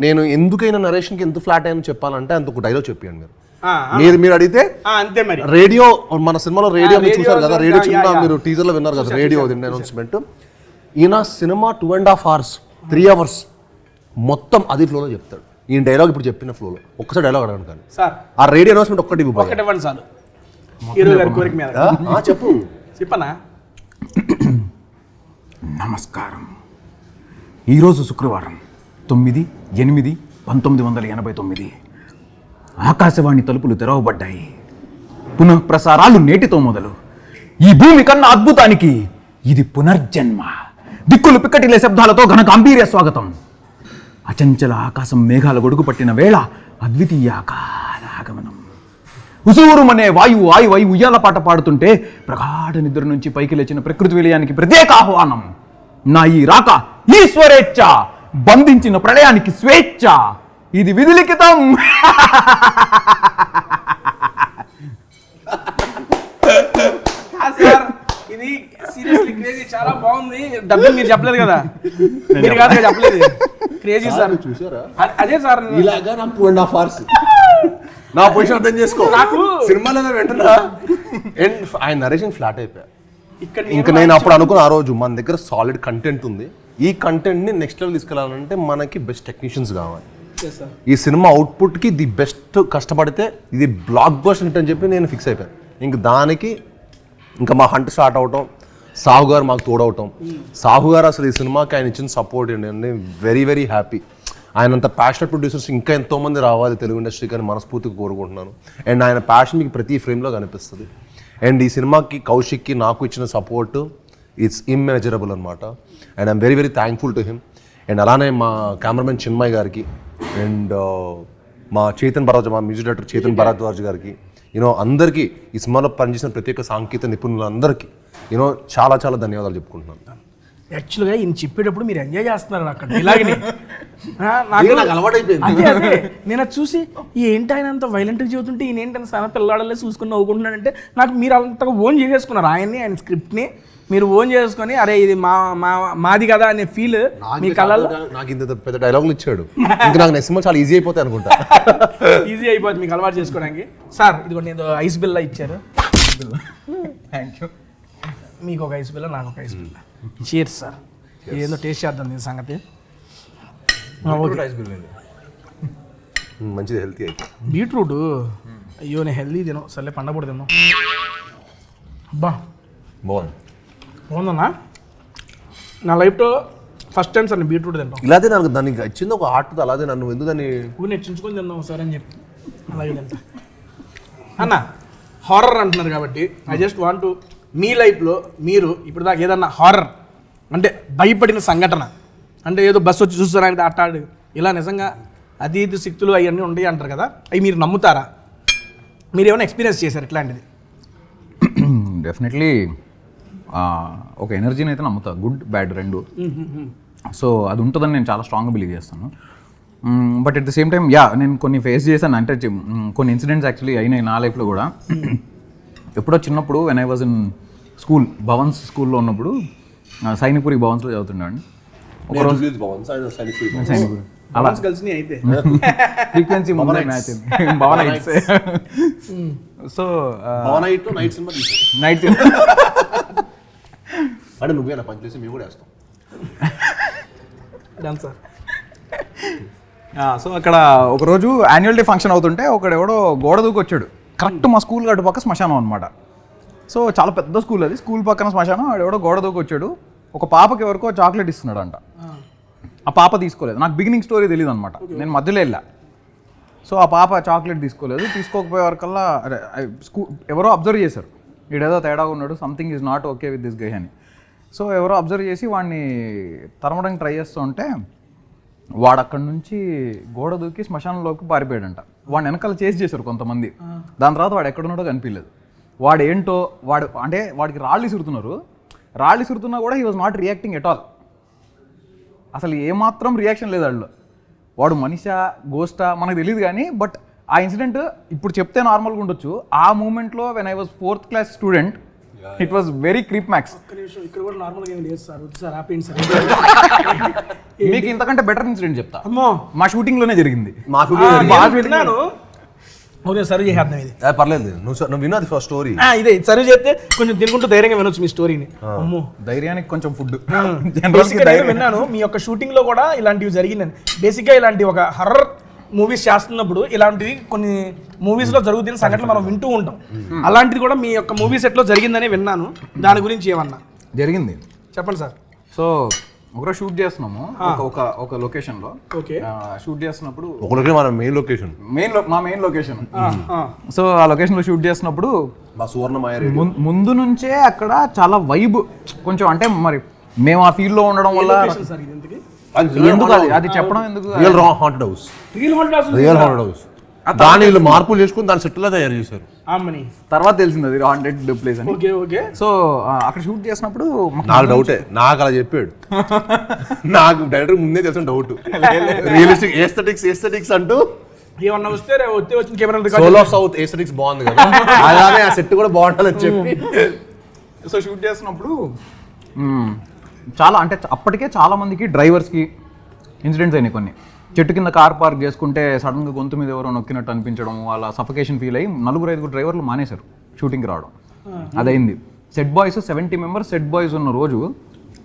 నేను ఎందుకైనా నరేషన్కి ఎంత ఫ్లాట్ అయ్యని చెప్పాలంటే అంత ఒక డైలాగ్ చెప్పాను మీరు అడిగితే అంతే మరి. రేడియో మన సినిమాలో రేడియో మీరు చూసారు కదా, రేడియో చిన్న మీరు టీజర్లో విన్నారు కదా, రేడియో అనౌన్స్మెంట్. ఈయన సినిమా 2.5 hours 3 hours మొత్తం అది ఫ్లోలో చెప్తాడు. ఈయన డైలాగ్ ఇప్పుడు చెప్పిన ఫ్లోలో ఒక్కసారి డైలాగ్ అడగండి కానీ సార్ ఆ రేడియో అనౌన్స్మెంట్ ఒక్కటి ఇవ్వండి చాలు. హీరో గారి కోరిక మీద చెప్పనా. నమస్కారం. ఈరోజు శుక్రవారం 9/8/1989 ఆకాశవాణి తలుపులు తెరవబడ్డాయి. పునఃప్రసారాలు నేటితో మొదలు. ఈ భూమి కన్నా అద్భుతానికి ఇది పునర్జన్మ. దిక్కులు పిక్కటిలే శబ్దాలతో ఘన గాంభీర్య స్వాగతం. అచంచల ఆకాశం మేఘాల గొడుగు పట్టిన వేళ అద్వితీయ ఆగమనం. ఉసూరుమనే వాయువు ఆయువై ఉయ్యాల పాట పాడుతుంటే ప్రగాఢ నిద్ర నుంచి పైకి లేచిన ప్రకృతి విలయానికి ప్రత్యేక ఆహ్వానం. నా ఈ రాక ఈశ్వరేచ్ఛ, బంధించిన ప్రళయానికి స్వేచ్ఛ, ఇది విధిలిఖితం. ఇది సీరియస్లీ క్రేజీ, చాలా బాగుంది. డబ్బింగ్ మీరు చెప్పలేదు కదా, మీరు కాదు చెప్పలేదు. క్రేజీ సార్, చూసారా? అదే సార్ ఇలాగా నాకు 2.5 hours నా పొజిషన్ అర్థం చేసుకో. నాకు సినిమాలో వెంటనే అండ్ ఆయన నరేషన్ ఫ్లాట్ అయిపోయా. ఇంకా నేను అప్పుడు అనుకున్న ఆ రోజు మన దగ్గర సాలిడ్ కంటెంట్ ఉంది, ఈ కంటెంట్ని నెక్స్ట్ లెవెల్ తీసుకెళ్ళాలంటే మనకి బెస్ట్ టెక్నీషియన్స్ కావాలి. ఈ సినిమా అవుట్పుట్కి ది బెస్ట్ కష్టపడితే ఇది బ్లాక్ బస్టర్ హిట్ అని చెప్పి నేను ఫిక్స్ అయిపోయాను. ఇంక దానికి ఇంకా మా హంట్ స్టార్ట్ అవటం, సాహు గారు మాకు తోడవటం. సాహు గారు అసలు ఈ సినిమాకి ఆయన ఇచ్చిన సపోర్ట్ ఏంటంటే వెరీ వెరీ హ్యాపీ. ఆయన అంత ప్యాషనెట్ ప్రొడ్యూసర్స్ ఇంకా ఎంతోమంది రావాలి తెలుగు ఇండస్ట్రీకి అని మనస్ఫూర్తిగా కోరుకుంటున్నాను. అండ్ ఆయన ప్యాషన్ మీకు ప్రతి ఫ్రేమ్లో కనిపిస్తుంది. అండ్ ఈ సినిమాకి కౌశిక్కి నాకు ఇచ్చిన సపోర్ట్ ఇట్స్ ఇమ్మెజరబుల్ అనమాట. And I'm very very thankful to him. And అలానే మా కెమెరామెన్ చిన్మయ్ గారికి అండ్ మా మా మ్యూజిక్ డైరెక్టర్ చేతన్ భరద్వాజ్ గారికి అందరికీ ఈ సినిమాలో పనిచేసిన ప్రత్యేక సాంకేతిక నిపుణులందరికీ చాలా చాలా ధన్యవాదాలు చెప్పుకుంటున్నాను. యాక్చువల్గా ఈయన చెప్పేటప్పుడు మీరు ఎంజాయ్ చేస్తున్నారు అక్కడ ఇలాగనే. నాకు అలవాటైపోయింది. అదే నేను అది చూసి ఏంటి ఆయన అంత వైలెంట్గా చెబుతుంటే ఈయన ఏంటంటే సన పిల్లాడలే చూసుకుని నవ్వుకుంటున్నాడంటే నాకు మీరు అంతగా ఓన్ చేసేసుకున్నారు ఆయన్ని, ఆయన స్క్రిప్ట్ని మీరు ఓన్ చేసుకొని అరే ఇది మాది కదా అనే ఫీల్ మీ కళలో. నాకు ఇంత పెద్ద డైలాగులు ఇచ్చాడు, ఇంకా నాకు నెక్స్ట్ సినిమా చాలా ఈజీ అయిపోతాయి అనుకుంటా. ఈజీ అయిపోతుంది మీకు అలవాటు చేసుకోవడానికి. సార్ ఇదిగోండి నేను ఐస్ బిల్లా ఇచ్చారు. Thank you. మీకు ఒక ఐస్ బిల్ల, నాకు ఒక ఐస్ బిల్ల. Cheers sir. ఏదో టేస్ట్ చేద్దాం దీని సంగతి. మంచిది, హెల్తీ అయితే. బీట్రూట్ అయ్యో నేను హెల్తీ తిను, సర్లే పండగ తిన్నాం. అబ్బా బాగుందన్నా. నా లైఫ్లో ఫస్ట్ టైం సార్ నేను బీట్రూట్ తింటాం. ఇలాగే నాకు దానికి వచ్చింది ఒక ఆర్ట్, అలాగే నన్ను ఎందుకు దాన్ని నెచ్చించుకొని తిందాం సార్ అని చెప్పి అలాగే తింటా. అన్న హారర్ అంటున్నారు కాబట్టి I just want to me లైఫ్లో మీరు ఇప్పుడు దాకా ఏదన్నా హారర్ అంటే భయపడిన సంఘటన అంటే ఏదో బస్సు వచ్చి చూస్తారంటే అట్టాడు ఇలా నిజంగా అతీత శక్తులు అవన్నీ ఉంటాయి అంటారు కదా, అవి మీరు నమ్ముతారా? మీరు ఏమైనా ఎక్స్పీరియన్స్ చేశారు ఇట్లాంటిది? డెఫినెట్లీ ఒక ఎనర్జీని అయితే నమ్ముతా, గుడ్ బ్యాడ్ రెండు. సో అది ఉంటుందని నేను చాలా స్ట్రాంగ్గా బిలీవ్ చేస్తాను. But at the same time నేను కొన్ని ఫేస్ చేశాను, అంటే కొన్ని ఇన్సిడెంట్స్ యాక్చువల్లీ అయినాయి నా లైఫ్లో కూడా. ఎప్పుడో చిన్నప్పుడు when I was in school, Bhavan's స్కూల్లో ఉన్నప్పుడు సైనిక్పురి భవన్స్లో చదువుతున్నాను. ఒకరోజు అలా కలిసి అయితే ఫ్రీక్వెన్సీ ముందే match Bhavan nights. So night అంటే నువ్వే నా పని చేసి మేము కూడా వేస్తాం. సో అక్కడ ఒకరోజు యాన్యువల్ డే ఫంక్షన్ అవుతుంటే ఒకడెవడో గోడ దూకి వచ్చాడు. కరెక్ట్ మా స్కూల్ అటు పక్క శ్మశానం అనమాట. సో చాలా పెద్ద స్కూల్ అది, స్కూల్ పక్కన శ్మశానం. ఆడెవడో గోడ దూకి వచ్చాడు, ఒక పాపకి ఎవరికో చాక్లెట్ ఇస్తున్నాడు అంట. ఆ పాప తీసుకోలేదు. నాకు బిగినింగ్ స్టోరీ తెలియదు అనమాట, నేను మధ్యలో వెళ్ళా. సో ఆ పాప చాక్లెట్ తీసుకోలేదు. తీసుకోకపోయే వరకల్లా ఎవరో అబ్జర్వ్ చేశారు, వీడేదో తేడా ఉన్నాడు, something is not okay with this guy అని. సో ఎవరో అబ్జర్వ్ చేసి వాడిని తరమడానికి ట్రై చేస్తూ ఉంటే వాడు అక్కడి నుంచి గోడ దూకి శ్మశానంలోకి పారిపోయాడంట. వాడిని వెనకాల చేశారు కొంతమంది. దాని తర్వాత వాడు ఎక్కడున్నాడో కనిపించలేదు. వాడు ఏంటో అంటే వాడికి రాళ్ళు ఇసురుతున్నా కూడా he was not reacting at all. అసలు ఏమాత్రం రియాక్షన్ లేదు వాళ్ళు. వాడు మనిషా గోస్టా మనకు తెలియదు కానీ బట్ ఆ ఇన్సిడెంట్ ఇప్పుడు చెప్తే నార్మల్గా ఉండొచ్చు. ఆ మూమెంట్లో when I was 4th class student it was very creep max. మీకు ఇంతకంటే బెటర్ ఇన్సిడెంట్ చెప్తా. మా షూటింగ్ లోనే జరిగింది. సర్వ్ చేద్దాం ఇది. పర్లేదు, నువ్వు విన్నది ఫస్ట్ స్టోరీ. ఇదే సర్వ్ చేస్తే కొంచెం తినుకుంటూ ధైర్యంగా వినొచ్చు మీ స్టోరీని. అమ్మో, ధైర్యానికి కొంచెం ఫుడ్ విన్నాను. మీ యొక్క షూటింగ్ లో కూడా ఇలాంటివి జరిగిందని. బేసిక్ గా ఇలాంటి ఒక హర్రర్ మూవీస్ చేస్తున్నప్పుడు ఇలాంటివి కొన్ని మూవీస్ లో జరుగుతున్న సంఘటనలు మనం వింటూ ఉంటాం. అలాంటిది కూడా మీ యొక్క మూవీ సెట్ లో జరిగిందని విన్నాను. దాని గురించి ఏమన్నా జరిగింది చెప్పండి సార్. సో ఒకరోజు షూట్ చేస్తున్నాము ఒక లొకేషన్ లో. షూట్ చేస్తున్నప్పుడు మన మెయిన్ లొకేషన్ మా మెయిన్ లొకేషన్. సో ఆ లొకేషన్ లో షూట్ చేస్తున్నప్పుడు ముందు నుంచే అక్కడ చాలా వైబ్ కొంచెం, అంటే మరి మేము ఆ ఫీల్డ్ లో ఉండడం వల్ల ఎందుకు అది చెప్పడం ఎందుకు, రియల్ హాంటెడ్ హౌస్ దాని వీళ్ళు మార్పులు చేసుకుని దాని సెట్ లా తయారు చేశారు. తర్వాత తెలిసింది అది హాంటెడ్ ప్లేస్ అని. సో అక్కడ షూట్ చేసినప్పుడు నాకు డౌటే, నాకు అలా చెప్పాడు. నాకు డైరెక్టర్ ముందే తెలిసిన డౌట్. రియలిస్టిక్ ఎస్థెటిక్స్ అంటూ ఏమన్నా వస్తే సోల్ ఆఫ్ సౌత్ ఎస్థెటిక్స్ బాగుంది కదా, అలానే ఆ సెట్ కూడా బాగుంటుందని చెప్పి. సో షూట్ చేసినప్పుడు చాలా అంటే అప్పటికే చాలా మందికి డ్రైవర్స్కి ఇన్సిడెంట్స్ అయినాయి. కొన్ని చెట్టు కింద కార్ పార్క్ చేసుకుంటే సడన్గా గొంతు మీద ఎవరో నొక్కినట్టు అనిపించడం, వాళ్ళ సఫకేషన్ ఫీల్ అయ్యి 4-5 డ్రైవర్లు మానేశారు షూటింగ్కి రావడం. అదైంది. Set boys 70 members set boys ఉన్న రోజు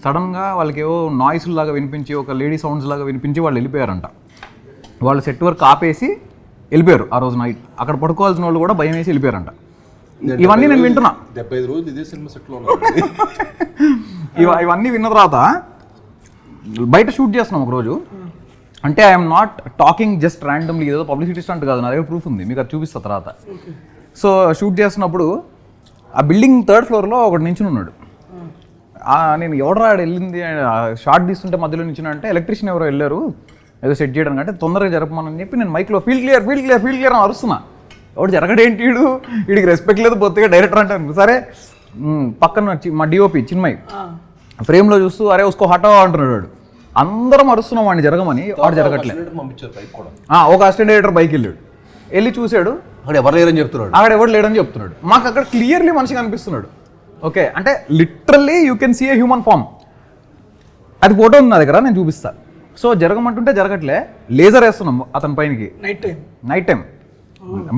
సడన్గా వాళ్ళకి ఏవో నాయిస్ లాగా వినిపించి, ఒక లేడీ సౌండ్స్ లాగా వినిపించి వాళ్ళు వెళ్ళిపోయారంట. వాళ్ళు సెట్ వర్క్ ఆపేసి వెళ్ళిపోయారు ఆ రోజు నైట్. అక్కడ పడుకోవాల్సిన వాళ్ళు కూడా భయం వేసి వెళ్ళిపోయారంట. ఇవన్నీ నేను వింటున్నా. 75 రోజులు ఇదే సినిమా సెట్లో ఇవన్నీ విన్న తర్వాత బయట షూట్ చేస్తున్నాం ఒకరోజు. అంటే I'm not talking just randomly, ఏదో పబ్లిసిటీ స్టంట్ కాదు, నా దగ్గర ప్రూఫ్ ఉంది, మీకు అది చూపిస్తా తర్వాత. సో షూట్ చేస్తున్నప్పుడు ఆ బిల్డింగ్ 3rd ఫ్లోర్లో ఒకటి నించుని ఉన్నాడు. నేను ఎవడరా వెళ్ళింది షార్ట్ తీస్తుంటే మధ్యలో నించున్నా అంటే ఎలక్ట్రీషియన్ ఎవరో వెళ్ళారు ఏదో సెట్ చేయడానికి, అంటే తొందరగా జరపమని చెప్పి నేను మైక్లో ఫీల్డ్ క్లియర్ అని అరుస్తున్నా. ఎవడు జరగడేంటి, వీడికి రెస్పెక్ట్ లేదు బొత్తిగా డైరెక్టర్ అంటాను. సరే పక్కన మా డిఓపి చిన్మయ్ ఫ్రేమ్లో చూస్తూ అరే ఉసుకో హటో అంటున్నాడు. వాడు అందరం అరుస్తున్నాం వాడిని జరగమని, వాడు జరగట్లేదు. ఒక అసిస్టెంట్ డైరెక్టర్ బైక్ వెళ్ళి చూశాడు, అక్కడ ఎవరు లేడని చెప్తున్నాడు. మాకు అక్కడ క్లియర్లీ మనిషి కనిపిస్తున్నాడు. ఓకే, అంటే literally you can see a human form. అది ఫోటో ఉంది నా దగ్గర, నేను చూపిస్తా. సో జరగమంటుంటే జరగట్లే. లేజర్ వేస్తున్నాం అతని పైనకి night time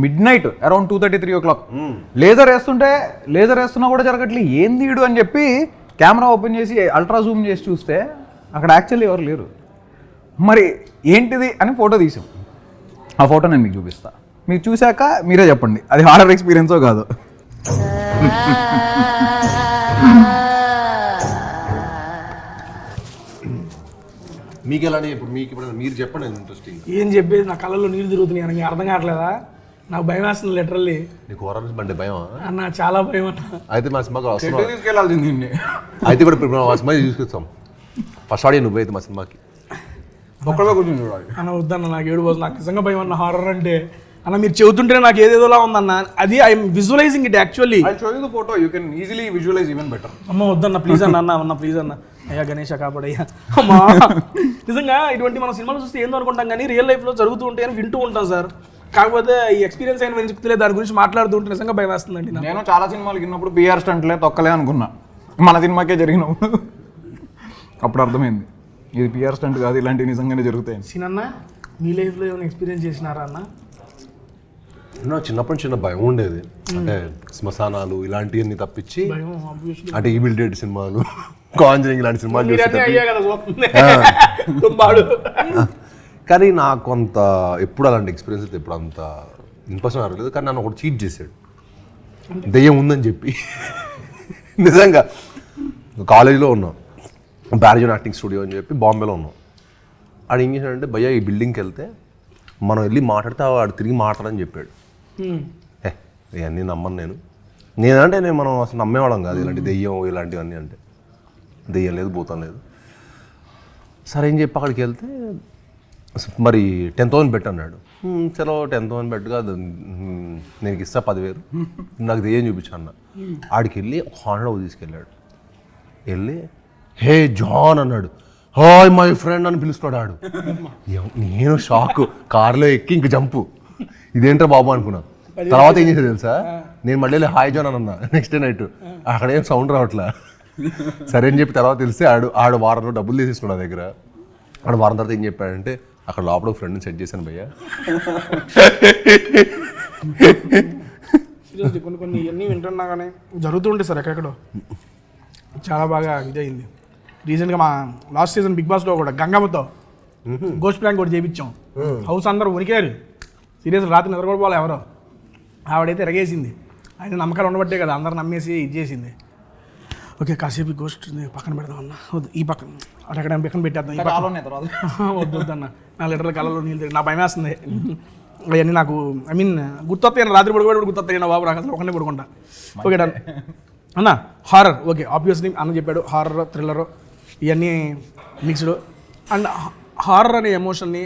mid night around 2:30-3 o'clock. Laser వేస్తున్నా కూడా జరగట్లే. ఏంది వీడు అని చెప్పి కెమెరా ఓపెన్ చేసి అల్ట్రా జూమ్ చేసి చూస్తే అక్కడ యాక్చువల్లీ ఎవరు లేరు. మరి ఏంటిది అని ఫోటో తీసాం. ఆ ఫోటో నేను మీకు చూపిస్తా. మీకు చూశాక మీరే చెప్పండి అది హారర్ ఎక్స్పీరియన్సో కాదు. మీకు ఎలాంటి ఇప్పుడు మీరు చెప్పండి. ఇంట్రెస్టింగ్ ఏం చెప్పేది, నా కళ్ళలో నీళ్ళు తిరుగుతున్నాయి. మీకు అర్థం కావట్లేదా? నాకు భయం వేస్తుంది లిటరల్లీ. నీకు హొర్రర్ అంటే భయం అన్న? చాలా భయం అన్న. అయితే మా సినిమాకి తీసుకెళ్ళాల్సింది. అయితే కూడా ఇప్పుడు మా సినిమా తీసుకొస్తాం. ఫస్ట్ ఆడియో నువ్వైతే మా సినిమాకి ఒక్కడే కూర్చొని చూడాలి అన్న. వద్దన్న, నాకు 7 రోజులు నాకు నిజంగా భయం అన్న హారర్ అంటే. అన్న మీరు చెబుతుంటేనే నాకు ఏదేదోలా ఉందన్న. అది I'm visualizing it actually. Photo you can easily visualize even better. అమ్మ వద్దన్న ప్లీజ్ అన్న ప్లీజ్ అన్న. అయ్యా గణేష కాపాడయ్యా. అమ్మా నిజంగా ఇటువంటి మనం సినిమాలు చూస్తే ఏందో అనుకుంటాం కానీ రియల్ లైఫ్లో జరుగుతూ ఉంటాయని వింటూ ఉంటాం సార్. కాకపోతే ఈ ఎక్స్పీరియన్స్ అయిన చెప్తలే, దాని గురించి మాట్లాడుతూ ఉంటే నిజంగా భయం వేస్తుందండి. నేను చాలా సినిమాలు విన్నప్పుడు పిఆర్ స్టంట్లే తొక్కలే అనుకున్నా. మన సినిమాకే జరిగినప్పుడు అప్పుడు అర్థమైంది ఇది పిఆర్ స్టంట్ కాదు, ఇలాంటివి నిజంగానే జరుగుతాయి. సినన్న మీ లైఫ్లో ఏమైనా ఎక్స్పీరియన్స్ చేసినారా అన్న? చిన్నప్పటి చిన్న భయం ఉండేది. అంటే శ్మశానాలు ఇలాంటివన్నీ తప్పించి, అంటే ఈవిల్ డెడ్ సినిమాలు, కాంజరింగ్ ఇలాంటి సినిమాలు కానీ నాకు కొంత ఎప్పుడు అలాంటి ఎక్స్పీరియన్స్ అయితే ఎప్పుడు అంత ఇంప్రెషన్ అవ్వలేదు. కానీ నన్ను ఒకటి చీట్ చేశాడు, దెయ్యం ఉందని చెప్పి. నిజంగా కాలేజీలో ఉన్నాం, బ్యారిజన్ యాక్టింగ్ స్టూడియో అని చెప్పి బాంబేలో ఉన్నాం. ఆడు ఏం చేశాడంటే, భయ్యా ఈ బిల్డింగ్కి వెళ్తే మనం వెళ్ళి మాట్లాడితే వాడు తిరిగి మాట్లాడని చెప్పాడు. ఇవన్నీ నమ్మను నేను మనం అసలు నమ్మేవాళ్ళం కాదు ఇలాంటి దెయ్యం ఇలాంటివన్నీ. అంటే దెయ్యం లేదు, భూతం లేదు. సరే ఏం చెప్పి అక్కడికి వెళ్తే మరి 10,000 బెట్ అన్నాడు. చలో 10,000 బెట్ కాదు, నేను ఇస్తా 10,000, నాకు దెయ్యం చూపించా అన్న. ఆడికి వెళ్ళి ఒక హాండా తీసుకెళ్ళాడు. వెళ్ళి హే జాన్ అన్నాడు. హాయ్ మై ఫ్రెండ్ అని పిలుస్తాడు ఆడు. నేను షాక్, కార్లో ఎక్కి ఇంక జంపు, ఇదేంట్రా బాబు అనుకున్నా. తర్వాత ఏం చేసేది తెలుసా, నేను మళ్ళీ హాయ్ జాన్ అని అన్నా నెక్స్ట్ డే నైట్. అక్కడేం సౌండ్ రావట్లా. సరే అని చెప్పి తర్వాత తెలిస్తే ఆడు వారంలో డబ్బులు తీసేసుకున్నా దగ్గర. ఆడు వారం తర్వాత ఏం చెప్పాడంటే, అక్కడ లోపల ఫ్రెండ్ని సెట్ చేశాను భయ్యా. కొన్ని ఇవన్నీ వింటున్నా కానీ జరుగుతుంటాయి సార్ ఎక్కడెక్కడో. చాలా బాగా ఇదయింది. రీసెంట్గా మా లాస్ట్ సీజన్ బిగ్ బాస్లో కూడా గంగమ్మతో గోస్ట్ ప్లాంక్ కూడా చేయించాం. హౌస్ అందరూ ఉనికారు సీరియస్, రాత్రి నిద్ర కూడా పోలే ఎవరో. ఆవిడైతే ఎరగేసింది. ఆయన నమ్మకాలు ఉండబట్టే కదా అందరు నమ్మేసి ఇది చేసింది. ఓకే కాసేపు గోస్ట్ పక్కన పెడదామన్నా, వద్దు ఈ పక్కన అక్కడ పక్కన పెట్టేద్దాం, ఈ పక్కన వద్దు వద్దన్న. 4 లీటర్ల కళ్ళలో నీళ్ళు తిరిగి నా భయం వేస్తుంది. అవన్నీ నాకు ఐ మీన్ గుర్తొస్తాయి, రాత్రి పడుకోవడం గుర్తొస్తాయి నా బాబు, నాకు అసలు ఒకనే పడుకుంటా. ఓకే డన్ అన్న. హారర్ ఓకే ఆబ్వియస్లీ అన్న చెప్పాడు, హారర్ థ్రిల్లర్ ఇవన్నీ మిక్స్డ్. అండ్ హారర్ అనే ఎమోషన్ని,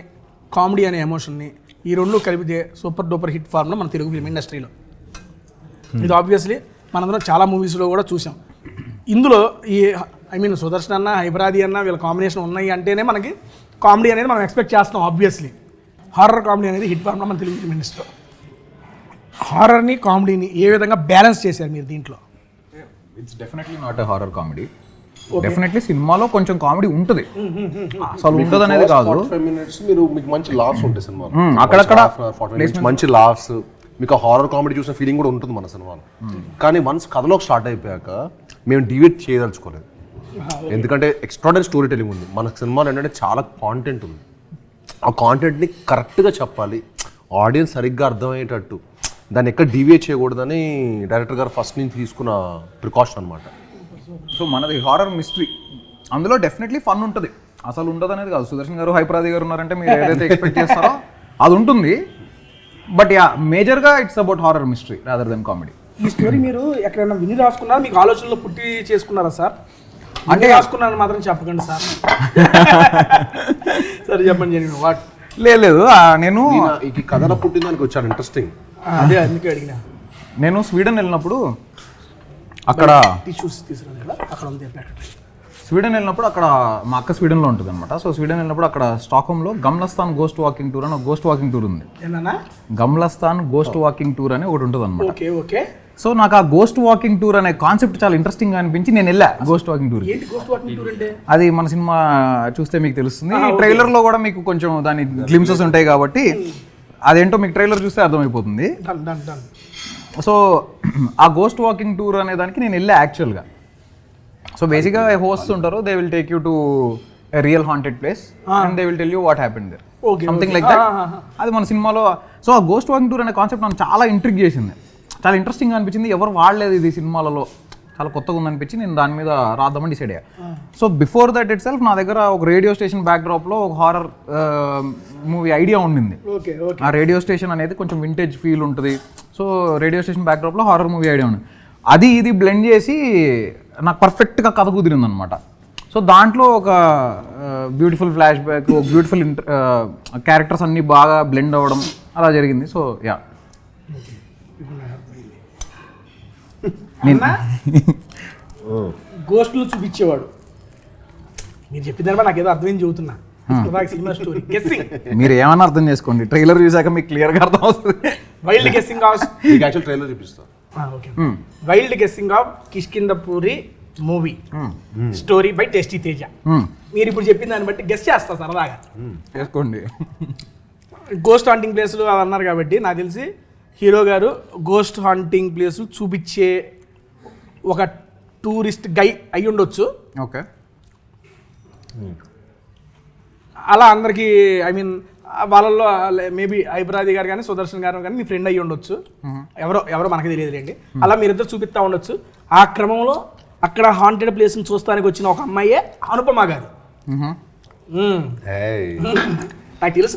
కామెడీ అనే ఎమోషన్ని ఈ రెండు కలిపితే సూపర్ డూపర్ హిట్ ఫార్మ్లో మన తెలుగు ఫిల్మ్ ఇండస్ట్రీలో. ఇది ఆబ్వియస్లీ మనందరం చాలా మూవీస్లో కూడా చూసాం. ఇందులో ఈ ఐ మీన్ సుదర్శన్ అన్న, హైపరాది అన్న వీళ్ళ కాంబినేషన్ ఉన్నాయి అంటేనే మనకి కామెడీ అనేది మనం ఎక్స్పెక్ట్ చేస్తాం. ఆబ్వియస్లీ హారర్ కామెడీ అనేది హిట్ ఫార్మ్లో మన తెలుగు ఫిల్మ్ ఇండస్ట్రీలో. హారర్ని కామెడీని ఏ విధంగా బ్యాలెన్స్ చేశారు మీరు దీంట్లో? It's definitely not a horror comedy. Definitely సినిమాలో కొంచెం కామెడీ ఉంటుంది, అసలు ఉంటుంది అనేది కాదు. 45 minutes మీకు మంచి లాఫ్స్ ఉంటాయి సినిమాలో, అక్కడక్కడ మంచి లాఫ్స్, మీకు హారర్ కామెడీ చూసిన ఫీలింగ్ కూడా ఉంటుంది మన సినిమాలో. కానీ వన్స్ కథలోకి స్టార్ట్ అయిపోయాక మేము డివేట్ చేయదలుచుకోలేదు, ఎందుకంటే ఎక్స్ట్రాడనరీ స్టోరీ టెలింగ్ ఉంది మన సినిమాలో. ఏంటంటే చాలా కాంటెంట్ ఉంది, ఆ కాంటెంట్ని కరెక్ట్గా చెప్పాలి, ఆడియన్స్ సరిగ్గా అర్థమయ్యేటట్టు, దాన్ని ఎక్కడ డివియేట్ చేయకూడదని డైరెక్టర్ గారు ఫస్ట్ నుంచి తీసుకున్న ప్రికాషన్ అనమాట. సో మనది హారర్ మిస్టరీ, అందులో డెఫినెట్లీ ఫన్ ఉంటుంది, అసలు ఉండదు అనేది కాదు. సుదర్శన్ గారు, హైపరాది గారు ఉన్నారంటే మీరు ఏదైతే ఎక్స్పెక్ట్ చేస్తారో అది ఉంటుంది. బట్ యా మేజర్గా it's about horror mystery rather than comedy. ఈ స్టోరీ మీరు ఎక్కడైనా విని రాసుకున్నారా, మీకు ఆలోచనలో పుట్టి చేసుకున్నారా సార్? అంటే రాసుకున్నాను మాత్రం చెప్పకండి సార్. సరే చెప్పండి జరిగింది వాట్. లేదు నేను ఈ కథలో పుట్టిందానికి వచ్చాను ఇంట్రెస్టింగ్. అదే అందుకే అడిగినా. నేను స్వీడన్ వెళ్ళినప్పుడు అక్కడ టిష్యూస్ తీసుకురాను కదా, అక్కడ ఉంది ప్యాకెట్. స్వీడన్ వెళ్ళినప్పుడు అక్కడ మా అక్క స్వీడన్లో ఉంటుంది అనమాట. సో స్వీడన్ వెళ్ళినప్పుడు అక్కడ స్టాక్హోమ్లో గమ్లస్థాన్ గోస్ట్ వాకింగ్ టూర్ అని ఒక గోస్ట్ వాకింగ్ టూర్ ఉంది. గమ్లస్థాన్ గోస్ట్ వాకింగ్ టూర్ అని ఒకటి ఉంటుంది అనమాట. Okay okay. సో నాకు ఆ గోస్ట్ వాకింగ్ టూర్ అనే కాన్సెప్ట్ చాలా ఇంట్రెస్టింగ్ అనిపించి నేను వెళ్ళా గోస్ట్ వాకింగ్ టూర్. ఏంటి గోస్ట్ వాకింగ్ టూర్ అంటే? అది మన సినిమా చూస్తే మీకు తెలుస్తుంది. ట్రైలర్లో కూడా మీకు కొంచెం దాని గ్లిమ్సెస్ ఉంటాయి కాబట్టి అదేంటో మీకు ట్రైలర్ చూస్తే అర్థమైపోతుంది. సో ఆ గోస్ట్ వాకింగ్ టూర్ అనే దానికి నేను వెళ్ళా యాక్చువల్గా. సో బేసిక్గా హోస్ట్ ఉంటారు, they will take you to a real haunted place and they will tell you what happened there, something like that. అది మన సినిమాలో. సో ఆ గోస్ట్ వాకింగ్ టూర్ అనే కాన్సెప్ట్ నాకు చాలా ఇంట్రిగ్ చేసింది, చాలా ఇంట్రెస్టింగ్ అనిపించింది. ఎవరు వాడలేదు ఇది సినిమాలలో, చాలా కొత్తగా ఉందనిపించి నేను దాని మీద రాద్దామని డిసైడ్ అయ్యా. So before that it self నా దగ్గర ఒక రేడియో స్టేషన్ బ్యాక్డ్రాప్లో ఒక హారర్ మూవీ ఐడియా ఉండింది. ఆ రేడియో స్టేషన్ అనేది కొంచెం వింటేజ్ ఫీల్ ఉంటుంది. సో రేడియో స్టేషన్ బ్యాక్డ్రాప్లో హారర్ మూవీ ఐడియా ఉంది. అది ఇది బ్లెండ్ చేసి నాకు పర్ఫెక్ట్గా కథ కుదిరింది అనమాట. సో దాంట్లో ఒక beautiful flash back, beautiful characters అన్నీ బాగా బ్లెండ్ అవ్వడం అలా జరిగింది. సో యా గోస్ట్లు చూపించేవాడు. మీరు చెప్పిన నాకు ఏదో అర్థమైంది చెబుతున్నా. సినిమా స్టోరీ గెస్సింగ్ మీరు ఏమన్నా అర్థం చేసుకోండి, ట్రైలర్ చూసాక మీకు క్లియర్గా అర్థం అవుతుంది. వైల్డ్ గెస్సింగ్ ఆఫ్ ట్రైలర్ చూపిస్తా. Wild guessing of Kishkindhapuri movie story by tasty Teja. మీరు ఇప్పుడు చెప్పిన దాన్ని బట్టి గెస్ట్ చేస్తా సరదాగా చేసుకోండి. గోస్ట్ హాంటింగ్ ప్లేస్లు అవి అన్నారు కాబట్టి నాకు తెలిసి హీరో గారు గోస్ట్ హాంటింగ్ ప్లేస్ చూపించే ఒక టూరిస్ట్ గై అయి ఉండొచ్చు. ఓకే, అలా అందరికీ ఐ మీన్ వాళ్ళల్లో మేబీ హైపరాది గారు కానీ సుదర్శన్ గారు కానీ మీ ఫ్రెండ్ అయ్యి ఉండొచ్చు, ఎవరో మనకి తెలియదు రండి. అలా మీరిద్దరు చూపిస్తూ ఉండొచ్చు. ఆ క్రమంలో అక్కడ హాంటెడ్ ప్లేస్ని చూస్తానికి వచ్చిన ఒక అమ్మాయే అనుపమ గారు. నాకు తెలుసు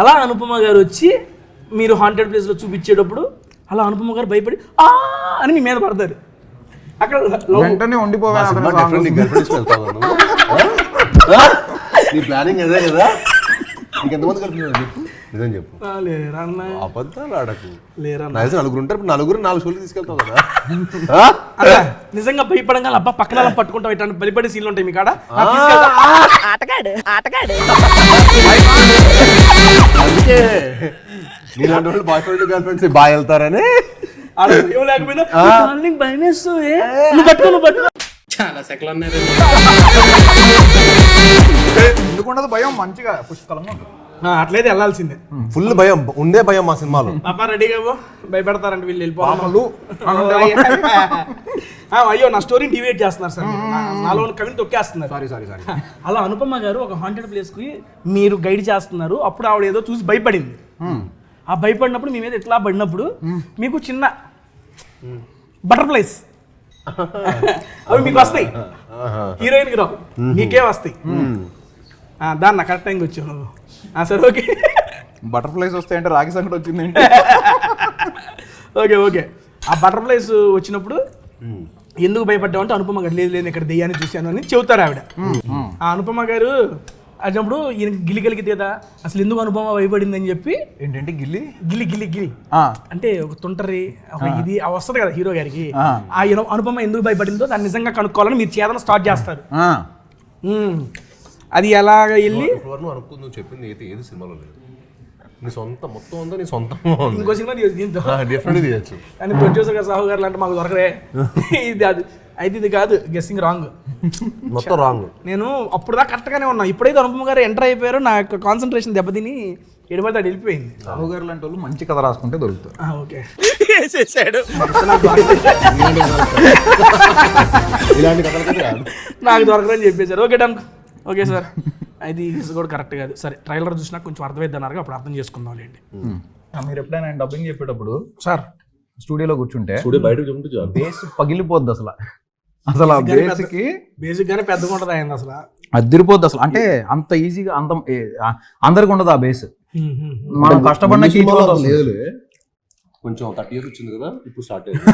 అలా అనుపమ గారు వచ్చి మీరు హాంటెడ్ ప్లేస్లో చూపించేటప్పుడు అలా అనుపమ గారు భయపడి ఆ అని మీ మీద పడతారు. అక్కడ వెంటనే ఉండిపోవాలి అతని సినిమా song definitely వస్తుంది. girlfriend కి వెళ్తావా నువ్వు? నీ ప్లానింగ్ అదే కదా? ఇంకెంతమంది కలిపి చెప్పు, నిజం చెప్పు. లేరా అన్న, అబద్ధాలు ఆడకు. లేరా అన్న. నాకు నలుగురు ఉంటారు, నలుగురు 4 షోలు తీసుకెళ్తావు కదా. అన్న, నిజంగా భయపడంగా అబ్బా పక్కన అలా పట్టుకుంటాం ఇట్లాంటి బలిపడే సీన్లు ఉంటాయి మీ కాడ. అందుకే నీలాంటి వాళ్ళు బాయ్ ఫ్రెండ్ గర్ల్ ఫ్రెండ్స్ బాగా వెళ్తారని. ఆడ భయం లేకపోయినా నీకు భయం వేస్తుంది. నువ్వు పట్టుకో, నువ్వు పట్టుకో. చాలా సెకలు ఉన్నాయి. ఎందుకు ఉండదు భయం, మంచిగా పుష్కలంగా ఉంటుంది. అట్లయితే వెళ్ళాల్సిందే. ఫుల్ భయం ఉండే భయం మా సినిమాలో. పాప రెడీగా భయపెడతారంటే వీళ్ళు వెళ్ళిపోవాలి. అయ్యో నా స్టోరీని డివేట్ చేస్తున్నారు సార్, నాలో కవిని తొక్కేస్తున్నారు. సారీ అలా అనుపమ గారు ఒక హాంటెడ్ ప్లేస్ కి మీరు గైడ్ చేస్తున్నారు. అప్పుడు ఆవిడ ఏదో చూసి భయపడింది. ఆ భయపడినప్పుడు మీ మీద ఎట్లా పడినప్పుడు మీకు చిన్న బటర్ఫ్లైస్ అవి మీకు వస్తాయి, హీరోయిన్ కి రావు, మీకే వస్తాయి. దాన్ని కరెక్ట్ టైంకి వచ్చావు నువ్వు. సరే ఓకే, బటర్ఫ్లైస్ వస్తాయంటే రాగి సంకట వచ్చింది. Okay okay. ఆ బటర్ఫ్లైస్ వచ్చినప్పుడు ఎందుకు భయపడ్డావు అంటే అనుపమ గారు లేదు లేదు ఇక్కడ దెయ్యాన్ని చూశాను అని చెబుతారు ఆవిడ. ఆ అనుపమ గారు అన్నప్పుడు ఈయన గిలి కలిగితేదా అసలు ఎందుకు అనుపమ భయపడింది అని చెప్పి ఏంటంటే గిల్లి గిలి గిలి గిలి అంటే ఒక తుంటరి ఒక ఇది వస్తుంది కదా హీరో గారికి. ఆ అనుపమ ఎందుకు భయపడిందో దాన్ని నిజంగా కనుక్కోవాలని మీరు చేతన స్టార్ట్ చేస్తారు. అది ఎలాగ వెళ్ళి నువ్వు చెప్పింది అయితే ఏది సినిమాలో లేదు. నీ సొంత మొత్తం ఉందో నీ సొంతం ఇంకో సినిమా తీయచ్చు దీంతో. డిఫరెంట్ తీయచ్చు. కానీ ప్రొడ్యూసర్ గారు సాహు గారు అంటే మాకు దొరకరే. ఇది అది అయితే ఇది కాదు, గెస్సింగ్ రాంగ్, మొత్తం రాంగ్. నేను అప్పుడు దాకా కరెక్ట్గానే ఉన్నా. ఇప్పుడైతే అనుపమ గారు ఎంటర్ అయిపోయారు, నా యొక్క కాన్సన్ట్రేషన్ దెబ్బతిని ఎడబడి అది వెళ్ళిపోయింది. రావు గారు లాంటి వాళ్ళు మంచి కథ రాసుకుంటే దొరుకుతారు. ఓకే వేసేసాడు. ఇలాంటి కథలకైతే కాదు. నాకు దొరకదని చెప్పేశారు. Okay done. ఓకే సార్, అది కూడా కరెక్ట్ కాదు. సరే ట్రైలర్ చూసినా కొంచెం అర్థమైద్దన్నారు, అప్పుడు అర్థం చేసుకుందాం లేండి. మీరు ఎప్పుడైనా డబ్బింగ్ చెప్పేటప్పుడు సార్ స్టూడియోలో కూర్చుంటే బయటకు చూపించు బేస్ పగిలిపోద్ది అసలు. అసలు ఆ బేస్కి బేసిక్ గానే పెద్దగా ఉంటుంది అయింది అసలు. అదిరిపోద్ది అసలు. అంటే అంత ఈజీగా అంత అందరికి ఉండదు ఆ బేస్. మనం కష్టపడిన కొంచెం 30 years వచ్చింది కదా, ఇప్పుడు స్టార్ట్ అయింది.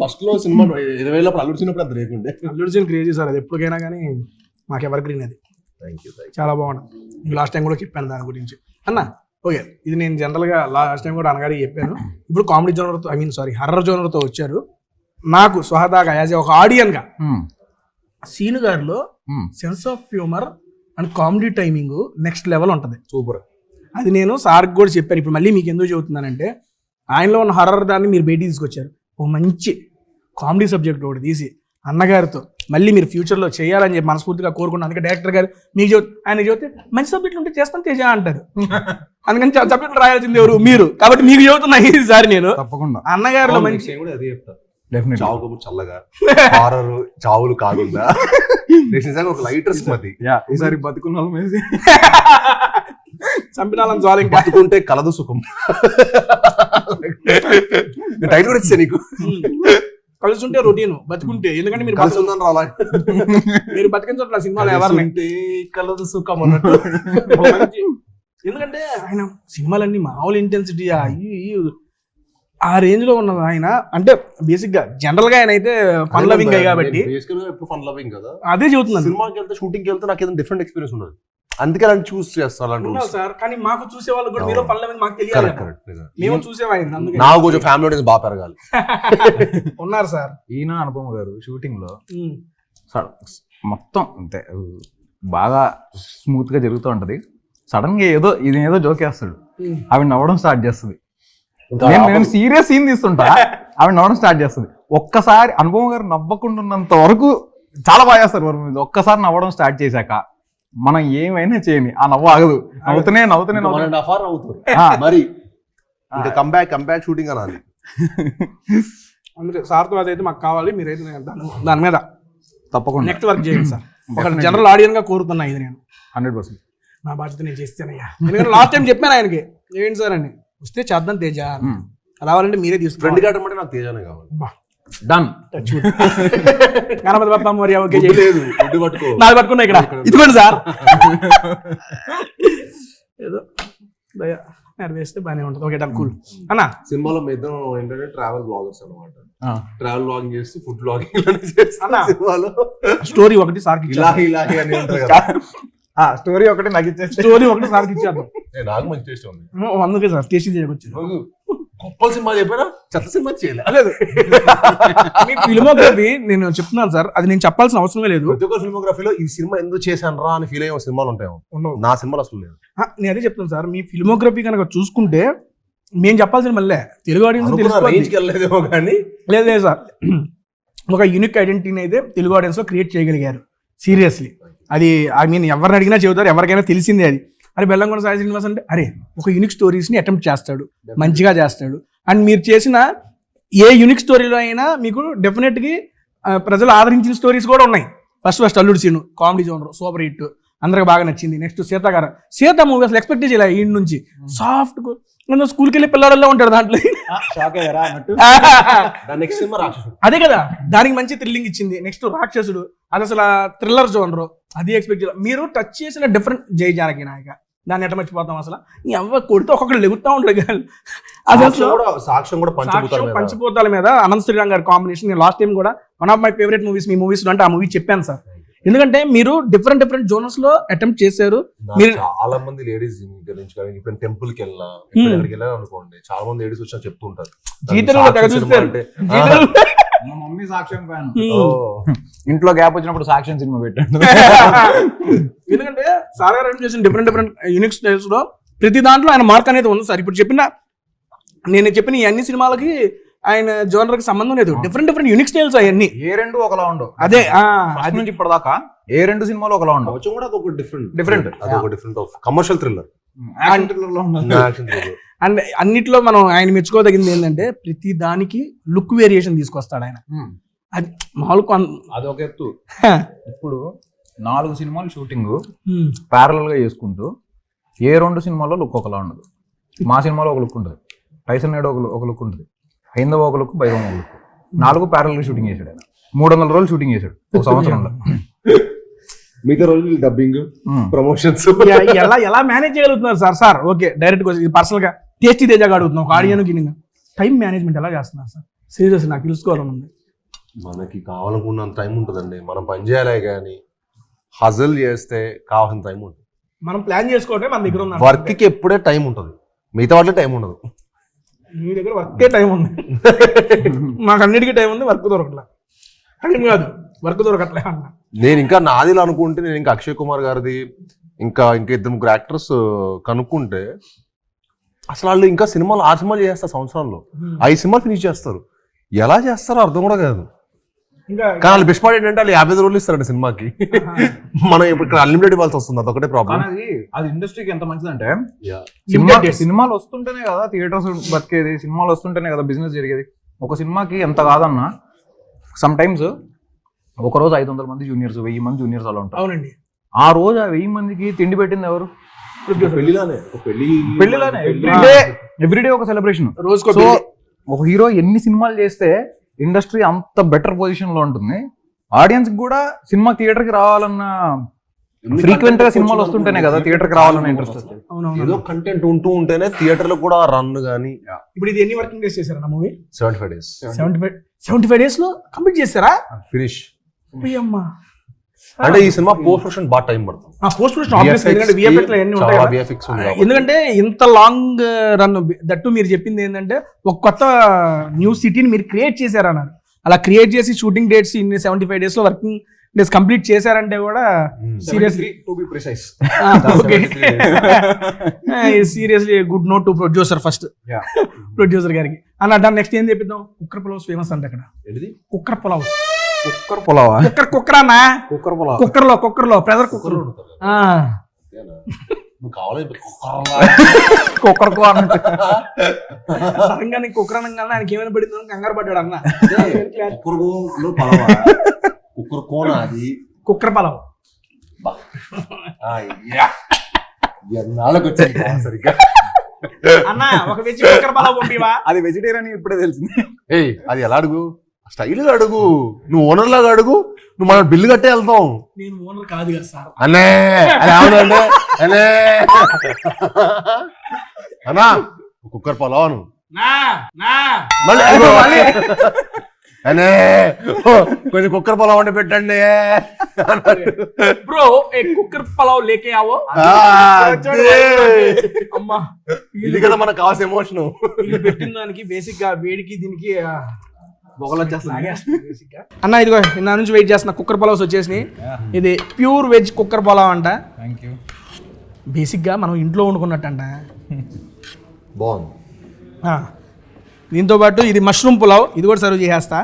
ఫస్ట్ లో సినిమా 20,000 అల్లుడు వచ్చినప్పుడు అది లేకుండే. అల్లుడు సీన్ క్రేజీ సార్, అది ఎప్పటికైనా కానీ మాకు ఎవరి గ్రీన్ అది. Thank you. చాలా బాగుంది. లాస్ట్ టైం కూడా చెప్పాను దాని గురించి అన్న. ఓకే, ఇది నేను జనరల్గా లాస్ట్ టైం కూడా అన్నగారికి చెప్పాను. ఇప్పుడు కామెడీ జోనర్తో హర్రర్ జోనర్తో వచ్చారు. నాకు స్వహదాగా యాజ్ ఒక ఆడియన్గా సీను గారిలో sense of humour and comedy timing next level ఉంటుంది. సూపర్. అది నేను సార్కి కూడా చెప్పాను. ఇప్పుడు మళ్ళీ మీకు ఎందుకు చెబుతున్నానంటే ఆయనలో ఉన్న హర్రర్ దాన్ని మీరు బయటికి తీసుకొచ్చారు. ఓ మంచి కామెడీ సబ్జెక్ట్ ఒకటి తీసి అన్నగారితో మళ్ళీ మీరు ఫ్యూచర్లో చేయాలని చెప్పి మనస్ఫూర్తిగా కోరుకున్నాను. అందుకే డైరెక్టర్ గారు మీకు ఆయన చెబితే మంచి సబ్జెక్టులు ఉంటే చేస్తాను తేజ అంటారు. అందుకని సబ్జెక్టులు రాయాల్సింది ఎవరు మీరు, కాబట్టి మీకు చెబుతున్నా ఈసారి నేను తప్పకుండా అన్నగారిలో మంచి అదే చెప్తా. డెఫినెట్లీ చావు కబుర్ చల్లగా, హారర్ చావులు కాకుండా ఒక లైటర్ స్మతి. ఈసారి బతుకున్న వాళ్ళ మీద చంపినాలని చాలు, ఇంకా బతుకుంటే కలదు సుఖం. టైటిల్ కూడా ఇచ్చా నీకు. కలిసి ఉంటే రొటీన్, బతుకుంటే ఎందుకంటే మీరు కలిసి ఉందని రాలా, మీరు బతికించట్ల సినిమాలో ఎవరిని కలదు సుఖం అన్నట్టు. ఎందుకంటే ఆయన సినిమాలన్నీ మామూలు ఇంటెన్సిటీ ఆ రేంజ్ లో ఉన్నది ఆయన. అంటే బేసిక్ గా జనరల్ గా ఆయన అయితే ఫన్ లవింగ్ కాబట్టి ఫన్ లవింగ్ కదా, అదే చెబుతున్నాను. సినిమాకి వెళ్తే షూటింగ్ కి వెళ్తే నాకు ఏదైనా డిఫరెంట్ ఎక్స్పీరియన్స్ ఉండదు, అందుకే అలాంటి చూస్ చేస్తాను సార్. కానీ మాకు చూసే వాళ్ళు కూడా మీరు ఫన్ లవింగ్ మాకు తెలియాలి, మేము చూసేవాళ్ళు. అందుకే నాకు కొంచెం ఫ్యామిలీ బాగా పెరగాలి. ఉన్నారు సార్ ఈయన అనుపమ గారు షూటింగ్ లో మొత్తం అంతే బాగా స్మూత్ గా జరుగుతూ ఉంటది. సడన్ గా ఇది ఏదో జోకేస్తాడు, ఆవిడ నవ్వడం స్టార్ట్ చేస్తుంది. నేను సీరియస్ సీన్ తీస్తుంటా, ఆవిడ నవ్వడం స్టార్ట్ చేస్తుంది. ఒక్కసారి అనుపమ గారు నవ్వకుండా ఉన్నంత వరకు చాలా బాగా చేస్తారు వారి మీద. ఒక్కసారి నవ్వడం స్టార్ట్ చేశాక మనం ఏమైనా చేయని ఆ నవ్వు ఆగదు, నవ్వుతూనే మరి ఇంకా కంబ్యాక్ షూటింగ్ అనాలి. అందుకే సార్తో అదైతే మాకు కావాలి, మీరైతే దాని మీద తప్పకుండా నెక్స్ట్ వర్క్ చేయండి సార్. ఒక జనరల్ ఆడియన్ గా కోరుతున్నా ఇది నేను 100%. నా బాధ్యత నేను చేస్తానయ్యా. ఎందుకంటే లాస్ట్ టైం చెప్పాను ఆయనకి, ఏంటి సార్ అని వస్తే చేద్దాం తేజ, రావాలంటే మీరే ఫ్రెండ్ తీసుకోండి. కావడం నాకు తేజానే కావాలి. డన్. గణపతి బాబా మరి ఓకే లేదు, గుడ్డు పట్టుకో. నాది పట్టుకున్నా ఇక్కడ, ఇదిగోండి సార్. ఏదో వేస్తే బాగానే ఉంటుంది. ఓకే డన్ కూల్ అన్న. సినిమాలో మీద ఏంటంటే ట్రావెల్ బ్లాగర్స్ అనమాట. ఆ. ట్రావెల్ బ్లాగింగ్ చేస్తూ ఫుడ్ బ్లాగింగ్ అన్నా. సినిమాలో స్టోరీ ఒకటి సార్కి ఇలాహి ఇలాహి అని ఉంటారు కదా. స్టోరీ ఒకటి నాకు ఇచ్చేస్తే స్టోరీ ఒకటి సార్కి ఇచ్చారు. నాకు మంచి టేస్ట్ ఉంది. అందుకే సార్ టేస్ట్ చేయకొచ్చు. గొప్ప సినిమా చెప్పారా, చెత్త సినిమా చేయలేదు. లేదు మీ ఫిల్మోగ్రఫీ నేను చెప్తున్నాను సార్, అది నేను చెప్పాల్సిన అవసరమే లేదు. ప్రతి ఒక్క ఫిల్మోగ్రఫీలో ఈ సినిమా ఎందుకు చేశాను రా అని ఫీల్ అయ్యే సినిమాలు ఉంటాయి. ఉండవు. నా సినిమాలు అసలు లేదు. నేను అదే చెప్తాను సార్, మీ ఫిల్మోగ్రఫీ కనుక చూసుకుంటే మేము చెప్పాల్సిన మళ్ళీ తెలుగు ఆడియన్స్ రేంజ్కి వెళ్ళలేదేమో కానీ లేదు సార్, ఒక యూనిక్ ఐడెంటిటీని అయితే తెలుగు ఆడియన్స్ లో క్రియేట్ చేయగలిగారు. సీరియస్లీ అది ఐ మీన్ ఎవరిని అడిగినా చెబుతారు, ఎవరికైనా తెలిసిందే అది. అరే బెల్లంకొండ సాయి శ్రీనివాస్ అంటే అరే ఒక యూనిక్ స్టోరీస్ని అటెంప్ట్ చేస్తాడు, మంచిగా చేస్తాడు. అండ్ మీరు చేసిన ఏ యూనిక్ స్టోరీలో అయినా మీకు డెఫినెట్గా ప్రజలు ఆదరించిన స్టోరీస్ కూడా ఉన్నాయి. First Alludu Seenu comedy genre super hit, అందరికి బాగా నచ్చింది. నెక్స్ట్ సీత మూవీ అసలు ఎక్స్పెక్ట్ చేయలే ఈ నుంచి సాఫ్ట్ స్కూల్కి వెళ్ళి పిల్లడల్లో ఉంటాడు దాంట్లో. నెక్స్ట్ సినిమా రాక్షసుడు, అదే కదా దానికి మంచి థ్రిల్లింగ్ ఇచ్చింది. నెక్స్ట్ రాక్షసుడు, అది అసలు థ్రిల్లర్ జోనర్, అది ఎక్స్పెక్ట్ చేయాలి. మీరు టచ్ చేసిన డిఫరెంట్ జై జానకి నాయక, దాన్ని ఎట్లా మర్చిపోతాం అసలు. ఈ అవ్వ కొడితే ఒక్కొక్కరు లెగుతా ఉంటాడు కానీ అది అసలు సాక్ష్యం కూడా పంచిపోతాల మీద అనంత్ శ్రీరామ్ గారి కాంబినేషన్. నేను లాస్ట్ టైం కూడా one of my favourite movies me movies అంటే ఆ మూవీ చెప్పాను సార్. ఎందుకంటే మీరు డిఫరెంట్ జోనర్స్ లో అటెంప్ట్ చేశారు. మీరు చాలా మంది లేడీస్ ఇప్పుడు టెంపుల్ కి వెళ్ళినా ఎక్కడికి వెళ్ళాను అనుకోండి, చాలా మంది లేడీస్ వచ్చి చెప్తుంటారు మా మమ్మీ సాక్ష్యం ఫ్యాన్. ఇంట్లో గ్యాప్ వచ్చినప్పుడు సాక్ష్యం సినిమా పెట్టాడు. ఎందుకంటే సార్ గారు చేసిన డిఫరెంట్ యూనిక్ స్టైల్స్ లో ప్రతి దాంట్లో ఆయన మార్క్ అనేది ఉంది సార్. ఇప్పుడు నేను చెప్పిన ఈ అన్ని సినిమాలకి ఆయన జోనర్ కి సంబంధం లేదు. డిఫరెంట్ యూనిక్ స్టైల్స్ అవన్నీ. ఏ రెండు ఒకలా ఉండవు. అదే అది నుంచి ఇప్పటిదాకా ఏ రెండు సినిమాలు ఒకలా ఉండవు. కూడా ఒక డిఫరెంట్ కమర్షియల్ థ్రిల్లర్ అండ్ అన్నిట్లో మనం ఆయన మెచ్చుకోదగింది ఏంటంటే ప్రతి దానికి లుక్ వేరియేషన్ తీసుకొస్తాడు ఆయన. అది మామూలు అదొక ఎత్తు. ఇప్పుడు 4 సినిమాలు షూటింగ్ ప్యారలల్ గా చేసుకుంటూ ఏ 2 సినిమాల్లో లుక్ ఒకలా ఉండదు. మా సినిమాలో ఒక లుక్ ఉంటుంది, టైసన్ నేడు ఒక లుక్ ఉంటుంది, హైందవ ఒక లుక్, భైరవం ఒక లుక్. 4 ప్యారలల్ గా షూటింగ్ చేశాడు ఆయన. 300 రోజులు షూటింగ్ చేశాడు ఒక సంవత్సరంలో. మిగతా రోజులు డబ్బింగ్, ప్రమోషన్స్ ఎలా మేనేజ్ చేయగలుగుతున్నారు సార్? ఓకే డైరెక్ట్ పర్సనల్ గా టేస్టీ తేజగా అడుగుతున్నాం. ఒక ఆడియన్ టైం మేనేజ్మెంట్ ఎలా చేస్తున్నారు సార్? సీరియస్ నాకు తెలుసుకోవాలని ఉంది. మనకి కావాలనుకున్నంత టైం ఉంటుందండి, మనం పని చేయాలి. కానీ హజల్ చేస్తే కావాల్సిన టైం ఉంటుంది. మనం ప్లాన్ చేసుకోవటం మన దగ్గర ఉంది. వర్క్ కి ఎప్పుడే టైం ఉంటుంది, మిగతా వాళ్ళకి టైం ఉండదు. మీ దగ్గర వర్కే టైం ఉంది, మాకు అన్నిటికీ టైం ఉంది, వర్క్ దొరకట్లే. టైం కాదు వర్క్ దొరకట్లే అన్న. నేను ఇంకా నాదిలో అనుకుంటే నేను ఇంకా అక్షయ్ కుమార్ గారిది ఇంకా 2-3 యాక్టర్స్ కనుక్కుంటే అసలు వాళ్ళు ఇంకా సినిమాలు 6 సినిమాలు చేస్తారు సంవత్సరంలో, 5 సినిమాలు ఫినిష్ చేస్తారు. ఎలా చేస్తారో అర్థం కూడా కాదు. కానీ వాళ్ళు బెస్ట్ పార్ట్ ఏంటంటే వాళ్ళు 50 రోజులు ఇస్తారండి సినిమాకి. మనం ఇప్పుడు ఇక్కడ అన్లిమిటెడ్ ఇవ్వాల్సి వస్తుంది, అదొకటే ప్రాబ్లం. అది ఇండస్ట్రీకి ఎంత మంచిదంటే సినిమాలు వస్తుంటేనే కదా థియేటర్స్ బతికేది, సినిమాలు వస్తుంటేనే కదా బిజినెస్ జరిగేది. ఒక సినిమాకి ఎంత కాదన్నా సమ్ టైమ్స్ ఒకరోజు 500 మంది జూనియర్స్, 1000 మంది జూనియర్స్ అలా ఉంటారు. అవునండి. ఆ రోజు ఆ 1000 మందికి తిండి పెట్టింది ఎవరు? పెళ్లిలానే ఎవ్రీడే ఒక సెలబ్రేషన్. రోజుకో ఒక హీరో ఎన్ని సినిమాలు చేస్తే ఇండస్ట్రీ అంత బెటర్ పొజిషన్ లో ఉంటుంది. ఆడియన్స్ కూడా సినిమా థియేటర్ కి రావాలన్న ఫ్రీక్వెంట్ గా సినిమాలు వస్తుంటేనే కదా థియేటర్ కి రావాలన్న ఇంట్రెస్ట్. ఏదో కంటెంట్ ఉంటూ ఉంటేనే థియేటర్ లో కూడా రన్ కానీ. ఇప్పుడు ఇది ఎన్ని వర్కింగ్ డేస్ చేశారు నా మూవీ? 75 days. 75 days లో కంప్లీట్ చేస్తారా? ఫినిష్. అమ్మా అంటే ఈ సినిమా పోస్ట్ ప్రొడక్షన్ బాగా టైం పడుతుంది. పోస్ట్ ప్రొడక్షన్ ఎందుకంటే ఇంత లాంగ్ రన్ దట్టు మీరు చెప్పింది ఏంటంటే ఒక కొత్త న్యూ సిటీని మీరు క్రియేట్ చేశారన్నారు. అలా క్రియేట్ చేసి షూటింగ్ డేట్స్ ఇన్ని 75 days లో వర్కింగ్ డేస్ కంప్లీట్ చేశారంటే కూడా seriously good note to producer first producer గారికి అన్న. దాని నెక్స్ట్ ఏం చెప్పిద్దాం? కుక్కర్ పులావ్స్ ఫేమస్ అంటే అక్కడ. కుక్కర్ పులావ్స్ కుక్కర్ లో ప్రెజర్ కుక్కర్ కుక్కర్ అనగానే ఆయనకి ఏమైనా పడిందో కంగారు పడ్డాడు అన్న. కుక్కర్ పలావ్ అన్న ఒక వెజ్ కుక్కర్ పలావ్ పంపివా? అది వెజిటేరియన్ ఇప్పుడే తెలిసింది. అది ఎలా అడుగు, స్టైల్ గా అడుగు, నువ్వు ఓనర్ లాగా అడుగు, నువ్వు మనం బిల్లు కట్టే వెళ్తాం. నేను ఓనర్ కాదు కదా సార్. అనే అది అవునండి అనే అన్నా కుక్కర్ పొలవాను మళ్ళీ అనే కొంచెం కుక్కర్ పొలం వండి పెట్టండి. బ్రో ఏ కుక్కర్ పలావ్ లేకే ఆవో. అమ్మా ఇది కదా మనకు కావాల్సిన ఎమోషన్. వీళ్ళు పెట్టిన దానికి బేసిక్ గా వేడికి దీనికి అన్న ఇదిగో నా నుంచి వెయిట్ చేస్తున్నా. కుక్కర్ పలావ్స్ వచ్చేసినాయి. ఇది ప్యూర్ వెజ్ కుక్కర్ పలావ్ అంట. Thank you. బేసిక్ గా మనం ఇంట్లో వండుకున్నట్టు అంట. బాగుంది. దీంతో పాటు ఇది మష్రూమ్ పులావ్, ఇది కూడా సర్వ్ చేసేస్తా.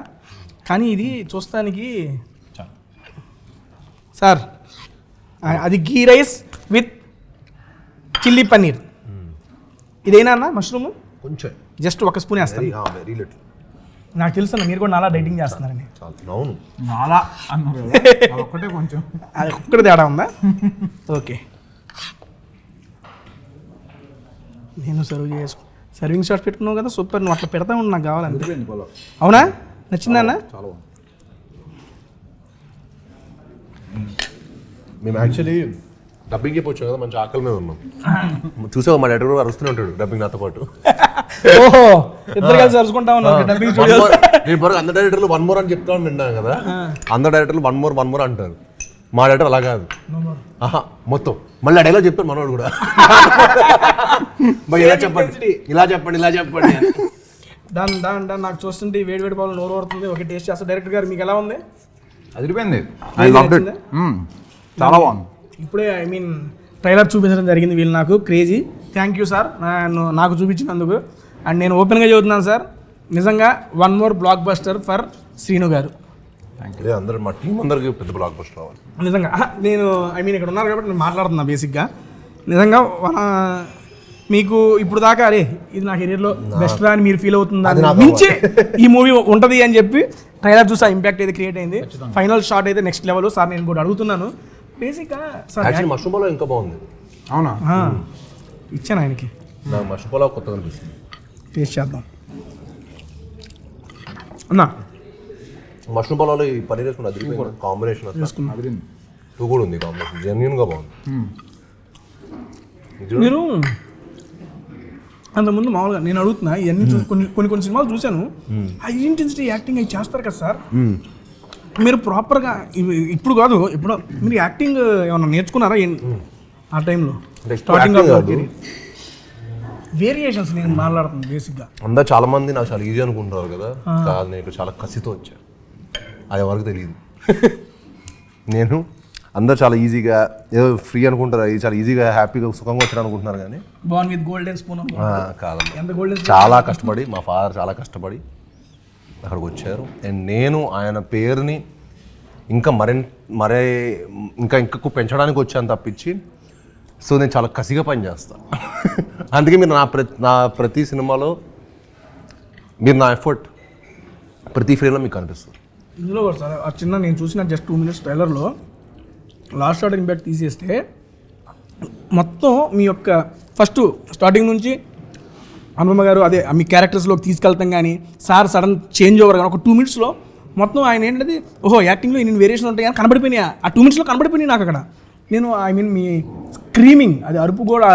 కానీ ఇది చూస్తానికి సార్ అది గీ రైస్ విత్ చిల్లీ పన్నీర్. ఇదేనా అన్న మష్రూమ్? కొంచెం జస్ట్ ఒక స్పూన్ వేస్తాను. Very little. నాకు తెలుసు అన్న మీరు కూడా నాలా డైటింగ్ చేస్తున్నారని. అవును అలా అన్నారు ఒక్కటే కొంచెం అది ఒక్కటి తేడా ఉందా? ఓకే నేను సర్వ్ చేసుకో. సర్వింగ్ షాట్స్ పెట్టుకున్నావు కదా, సూపర్. నువ్వు అట్లా పెడతా ఉండి నాకు కావాలంటే. అవునా? నచ్చిందా అన్న? చాలా మేము యాక్చువల్లీ డబ్బింగ్ చెప్పొచ్చు కదా, మంచి ఆకలి మీద ఉన్నాం. చూసావు మా డైరెక్టర్ అరుస్తూనే ఉంటాడు డబ్బింగ్ నాతో పాటు. ఓహో ఇద్దరు కలిసి అరుచుకుంటా ఉన్నారు డబ్బింగ్ స్టూడియో. నేను బరకు అందరు డైరెక్టర్లు 1 more అని చెప్తా విన్నాను కదా. అందరు డైరెక్టర్లు 1 more అంటారు. మా డైరెక్టర్ అలా కాదు. ఆహా మొత్తం మళ్ళీ అడేలా చెప్తాను మనోడు కూడా. ఇలా చెప్పండి ఇలా చెప్పండి ఇలా చెప్పండి. దాని నాకు చూస్తుంటే వేడి వేడి పాలు నోరు పడుతుంది. ఒక టేస్ట్ చేస్తా. డైరెక్టర్ గారు మీకు ఎలా ఉంది? అదిరిపోయింది. I loved it. చాలా బాగుంది. ఇప్పుడే ఐ మీన్ ట్రైలర్ చూపించడం జరిగింది వీళ్ళు నాకు. క్రేజీ. థ్యాంక్ యూ సార్ నాకు చూపించినందుకు. అండ్ నేను ఓపెన్గా చెబుతున్నాను సార్, నిజంగా 1 more block buster for Srinu గారు. అందరు మా టీం అందరికి పెద్ద బ్లాక్ బస్టర్ రావాలి నిజంగా. నేను ఐ మీన్ ఇక్కడ ఉన్నారు కాబట్టి నేను మాట్లాడుతున్నా. బేసిక్గా నిజంగా మీకు ఇప్పుడు దాకా అరే ఇది నా కెరీర్లో బెస్ట్ రా అని మీరు ఫీల్ అవుతుందా మించి ఈ మూవీ ఉంటుంది అని చెప్పి ట్రైలర్ చూసి ఆ ఇంపాక్ట్ అయితే క్రియేట్ అయింది. ఫైనల్ షాట్ అయితే నెక్స్ట్ లెవెల్. సార్ నేను కూడా అడుగుతున్నాను బేసిక్గా సార్ మష్రూమ్ పలావ్ ఇంకా బాగుంది. అవునా? ఇచ్చాను ఆయనకి. నాకు మష్రూమ్ పలావ్ కొత్తగా అనిపిస్తుంది. టేస్ట్ చేద్దాం అన్నా. మష్రూమ్ పలావ్లో ఈ పన్నీర్ వేసుకుని అదిరిపోయింది కాంబినేషన్. టూ కూడా ఉంది కాంబినేషన్, జెన్యూన్గా బాగుంది. మీరు అంతకుముందు మామూలుగా నేను అడుగుతున్నా ఇవన్నీ కొన్ని సినిమాలు చూశాను. హై ఇంటెన్సిటీ యాక్టింగ్ అవి చేస్తారు కదా సార్. మీరు ప్రాపర్గా ఇప్పుడు కాదు ఇప్పుడు మీరు యాక్టింగ్ ఏమన్నా నేర్చుకున్నారా ఆ టైంలో? స్టార్టింగ్ వేరియేషన్స్ నేను మాట్లాడుతున్నాను బేసిక్గా. అందరూ చాలా మంది నాకు చాలా ఈజీ అనుకుంటున్నారు కదా. కాదు, నేను చాలా కసితో వచ్చాను. అది ఎవరికి తెలియదు. నేను అందరు చాలా ఈజీగా ఏదో ఫ్రీ అనుకుంటారు, చాలా ఈజీగా హ్యాపీగా సుఖంగా వచ్చాను అనుకుంటున్నారు. కానీ బాన్ విత్ గోల్డెన్ స్పూన్ కాదమ్మా, చాలా కష్టపడి మా ఫాదర్ చాలా కష్టపడి అక్కడికి వచ్చారు. అండ్ నేను ఆయన పేరుని ఇంకా ఇంకా ఎక్కువ పెంచడానికి వచ్చాను తప్పించి. సో నేను చాలా కసిగా పనిచేస్తాను. అందుకే మీరు నా ప్రతి సినిమాలో మీరు నా ఎఫర్ట్ ప్రతి ఫ్రేమ్లో మీకు కనిపిస్తుంది. ఇందులో కూడా సార్ ఆ చిన్న నేను చూసిన జస్ట్ 2 minutes ట్రైలర్లో లాస్ట్ షాట్ ఇంపాక్ట్ తీసేస్తే మొత్తం మీ యొక్క ఫస్ట్ స్టార్టింగ్ నుంచి అనుపమ గారు అదే మీ క్యారెక్టర్స్లోకి తీసుకెళ్తాం కానీ సార్ సడన్ చేంజ్ ఓవర్ కానీ ఒక 2 minutesలో మొత్తం ఆయన ఏంటంటే ఓహో యాక్టింగ్లో ఇన్ని వేరియేషన్ ఉంటాయి కానీ కనబడిపోయినాయి. ఆ 2 minutesలో కనబడిపోయినాయి నాకు అక్కడ. నేను ఐ మీన్ మీ స్క్రీమింగ్ అది అరుపు కూడా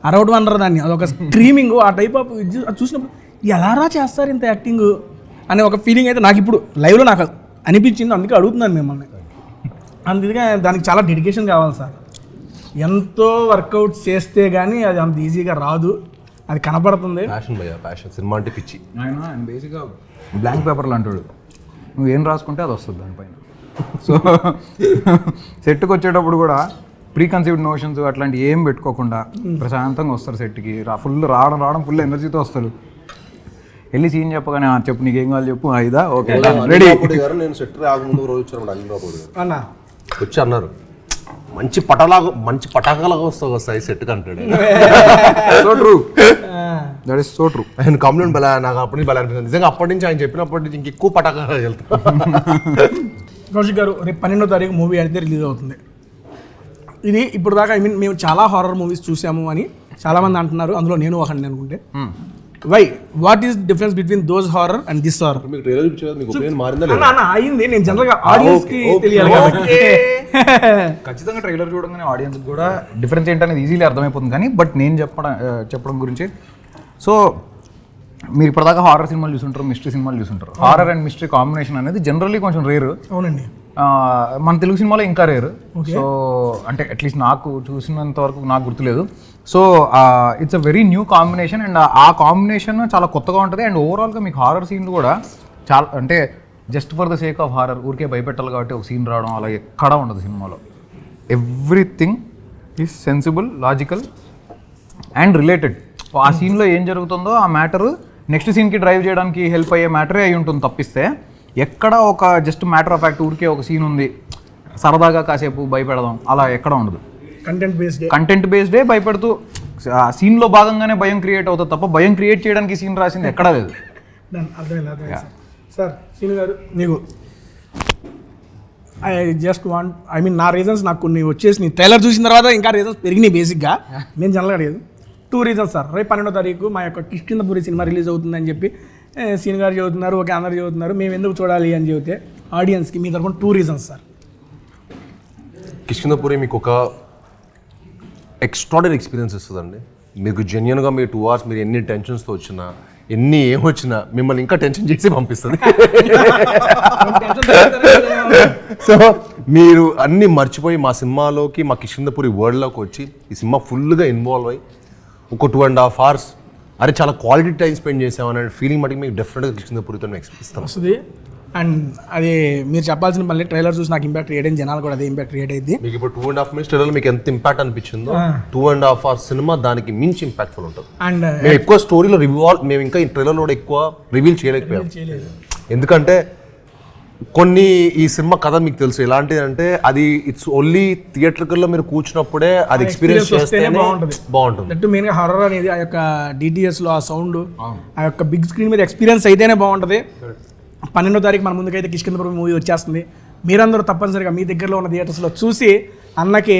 అరవడం అనరు దాన్ని, అదొక స్క్రీమింగ్ ఆ టైప్ ఆఫ్ చూసినప్పుడు ఎలారా చేస్తారు ఇంత యాక్టింగ్ అనే ఒక ఫీలింగ్ అయితే నాకు ఇప్పుడు లైవ్లో నాకు అనిపించింది. అందుకే అడుగుతున్నాను మిమ్మల్ని. అందుకే దానికి చాలా డెడికేషన్ కావాలి సార్. ఎంతో వర్కౌట్ చేస్తే కానీ అది అంత ఈజీగా రాదు, అది కనపడుతుంది. ప్యాషన్ సినిమా అంటే పిచ్చి. ఆయన బేసిక్గా బ్లాంక్ పేపర్లు అంటాడు, నువ్వు ఏం రాసుకుంటే అది వస్తుంది దానిపైన. సో సెట్కి వచ్చేటప్పుడు కూడా ప్రీకన్సీవ్డ్ నోషన్స్ అట్లాంటి ఏం పెట్టుకోకుండా ప్రశాంతంగా వస్తారు సెట్కి. రావడం ఫుల్ ఎనర్జీతో వస్తారు. వెళ్ళి సీన్ చెప్పగానే చెప్పు నీకేం కావాలి చెప్పు, అయిదా ఓకే రెడీ. నేను సెట్ రాకముందు రోజు వచ్చాను అనిల్ అన్న వచ్చి అన్నారు మంచి పటాకాలాగా వస్తాయి సెట్ కంటాడు. So true, that is so true. ఆయన కాంప్లిమెంట్ బలా నాకు అప్పటి నుంచి బలా అనిపిస్తుంది. నిజంగా అప్పటి నుంచి ఆయన చెప్పినప్పటి నుంచి ఇంకెక్కువ పటాకాలు వెళ్తాను. కౌశిక్ గారు రేపు 12వ తారీఖు మూవీ అయితే రిలీజ్ అవుతుంది. ఇది ఇప్పుడు దాకా ఐ మీన్ మేము చాలా హారర్ మూవీస్ చూసాము అని చాలామంది అంటున్నారు, అందులో నేను ఒకటి అనుకుంటే. Why what is difference between those horror and this horror? మీకు ట్రైలర్ చూపించారు, మీకు ఒపీనియన్ మారిందా అన్న లేదా? అన్న అయింది, నేను జనరల్గా ఆడియన్స్ కి okay, తెలియాలి కాబట్టి. ఖచ్చితంగా ట్రైలర్ చూడగానే ఆడియన్స్ కూడా డిఫరెన్స్ ఏంటనేది ఈజీలీ అర్థమైపోతుంది. కానీ బట్ నేను చెప్పడం గురించి, సో మీరు ఇప్పటిదాకా హారర్ సినిమాలు చూసుంటారు, మిస్టరీ సినిమాలు చూసుంటారు. హారర్ అండ్ మిస్టరీ కాంబినేషన్ అనేది జనరల్లీ కొంచెం రేరు. అవునండి. మన తెలుగు సినిమాలో ఇంకా రేరు. సో అంటే అట్లీస్ట్ నాకు చూసినంత వరకు నాకు గుర్తులేదు. So it's a very new combination and ఆ కాంబినేషన్ చాలా కొత్తగా ఉంటుంది. అండ్ ఓవరాల్గా మీకు హారర్ సీన్లు కూడా చాలా, అంటే just for the sake of horror ఊరికే భయపెట్టాలి కాబట్టి ఒక సీన్ రావడం అలా ఎక్కడా ఉండదు సినిమాలో. Everything is sensible, logical and related. ఆ సీన్లో ఏం జరుగుతుందో ఆ మ్యాటర్ నెక్స్ట్ సీన్కి డ్రైవ్ చేయడానికి హెల్ప్ అయ్యే మ్యాటరే అయి ఉంటుంది తప్పిస్తే ఎక్కడ ఒక జస్ట్ మ్యాటర్ ఆఫ్ ఫ్యాక్ట్ ఊరికే ఒక సీన్ ఉంది సరదాగా కాసేపు భయపెడదాం అలా ఎక్కడ ఉండదు. కంటెంట్ బేస్డే భయపెడుతూ ఆ సీన్లో భాగంగానే భయం క్రియేట్ అవుతుంది తప్ప భయం క్రియేట్ చేయడానికి సీన్ రాసింది ఎక్కడా లేదు. అర్థమైంది సార్. సీన్ గారు మీకు ఐ మీన్ నా రీజన్స్ నాకు కొన్ని వచ్చేసి ట్రైలర్ చూసిన తర్వాత ఇంకా రీజన్స్ పెరిగినాయి. బేసిక్గా నేను జనరల్గా అడిగేది 2 రీజన్స్ సార్. రేపు 12వ తారీఖు మా యొక్క కిష్కిందపురి సినిమా రిలీజ్ అవుతుందని చెప్పి సీన్ గారు చదువుతున్నారు, ఓకే అందరు చదువుతున్నారు, మేము ఎందుకు చూడాలి అని చెబితే ఆడియన్స్కి మీ తరఫున 2 రీజన్స్ సార్. కిష్కిందపురి మీకు ఒక ఎక్స్ట్రాడనరీ ఎక్స్పీరియన్స్ ఇస్తుందండి. మీకు జెన్యున్గా మీ 2 hours మీరు ఎన్ని టెన్షన్స్తో వచ్చినా ఎన్ని ఏమొచ్చినా మిమ్మల్ని ఇంకా టెన్షన్ చేసి పంపిస్తుంది. సో మీరు అన్నీ మర్చిపోయి మా సినిమాలోకి, మా కిష్కిందపురి వరల్డ్లోకి వచ్చి ఈ సినిమా ఫుల్గా ఇన్వాల్వ్ అయ్యి ఒక 2.5 hours అరే చాలా క్వాలిటీ టైం స్పెండ్ చేసామనే ఫీలింగ్ మటుకు మీకు డెఫినెట్గా కిష్కిందపురితో ఎక్స్పీరియన్స్ వస్తుంది. అండ్ అది మీరు చెప్పాల్సిన మళ్ళీ ట్రైలర్ చూసి నాకు ఇంపాక్ట్ క్రియేట్ అయింది, జనాలు కూడా అదే ఇంపాక్ట్ క్రియేట్ అయింది. మీకు ఇప్పుడు 2.5 minutes ట్రైలర్ మీకు ఎంత ఇంపాక్ట్ అనిపించిందో 2.5 hours సినిమా దానికి మించి ఇంపాక్ట్ఫుల్ ఉంటుంది. అండ్ మేము ఎక్కువ స్టోరీలో మేము ఇంకా ఈ ట్రైలర్లో కూడా ఎక్కువ రివీల్ చేయలేకపోయాం. ఎందుకంటే కొన్ని ఈ సినిమా కథ మీకు తెలుసు ఎలాంటిది అంటే అది ఇట్స్ ఓన్లీ థియేటర్లో మీరు కూర్చున్నప్పుడే అది ఎక్స్పీరియన్స్ చేస్తేనే బాగుంటుంది. దట్టు మెయిన్గా హారర్ అనేది ఆ యొక్క డిటిఎస్లో ఆ సౌండ్ ఆ యొక్క బిగ్ స్క్రీన్ మీద ఎక్స్పీరియన్స్ అయితేనే బాగుంటుంది. 12వ తారీఖు మన ముందుకైతే కిష్కిందపురి మూవీ వచ్చేస్తుంది. మీరందరూ తప్పనిసరిగా మీ దగ్గరలో ఉన్న థియేటర్స్లో చూసి అన్నకి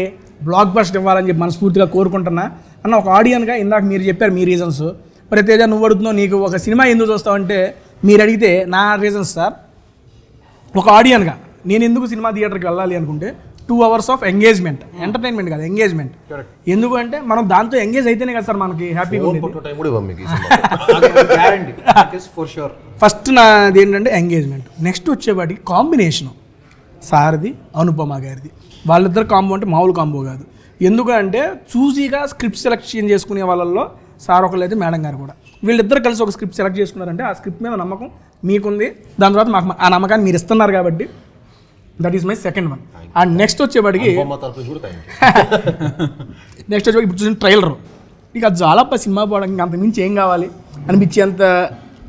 బ్లాక్ బస్టర్ ఇవ్వాలని చెప్పి మనస్ఫూర్తిగా కోరుకుంటున్నా. అన్న ఒక ఆడియన్గా ఇందాక మీరు చెప్పారు మీ రీజన్స్, మరి తేజ నువ్వు అడుగుతున్నావు నీకు ఒక సినిమా ఎందుకు చూస్తావంటే మీరు అడిగితే నా రీజన్స్ సార్. ఒక ఆడియన్గా నేను ఎందుకు సినిమా థియేటర్కి వెళ్ళాలి అనుకుంటే 2 hours ఆఫ్ ఎంగేజ్మెంట్, ఎంటర్టైన్మెంట్ కాదు ఎంగేజ్మెంట్. ఎందుకంటే మనం దాంతో ఎంగేజ్ అయితేనే కదా సార్ మనకి హ్యాపీగా ఉంది. ఫస్ట్ నాది ఏంటంటే ఎంగేజ్మెంట్, నెక్స్ట్ వచ్చేవాడికి కాంబినేషను సార్ది అనుపమ గారిది. వాళ్ళిద్దరు కాంబో అంటే మామూలు కాంబో కాదు. ఎందుకంటే చూసిగా స్క్రిప్ట్ సెలెక్షన్ చేసుకునే వాళ్ళల్లో సార్ ఒకళ్ళు అయితే మేడం గారు కూడా, వీళ్ళిద్దరు కలిసి ఒక స్క్రిప్ట్ సెలెక్ట్ చేసుకున్నారంటే ఆ స్క్రిప్ట్ మీద నమ్మకం మీకుంది, దాని తర్వాత మాకు ఆ నమ్మకాన్ని మీరు ఇస్తున్నారు కాబట్టి that is my second one. And next వచ్చేవాడికి ఇప్పుడు చూసిన ట్రైలర్ ఇక అది చాలా సినిమా పోవడానికి అంత మించి ఏం కావాలి అనిపించేంత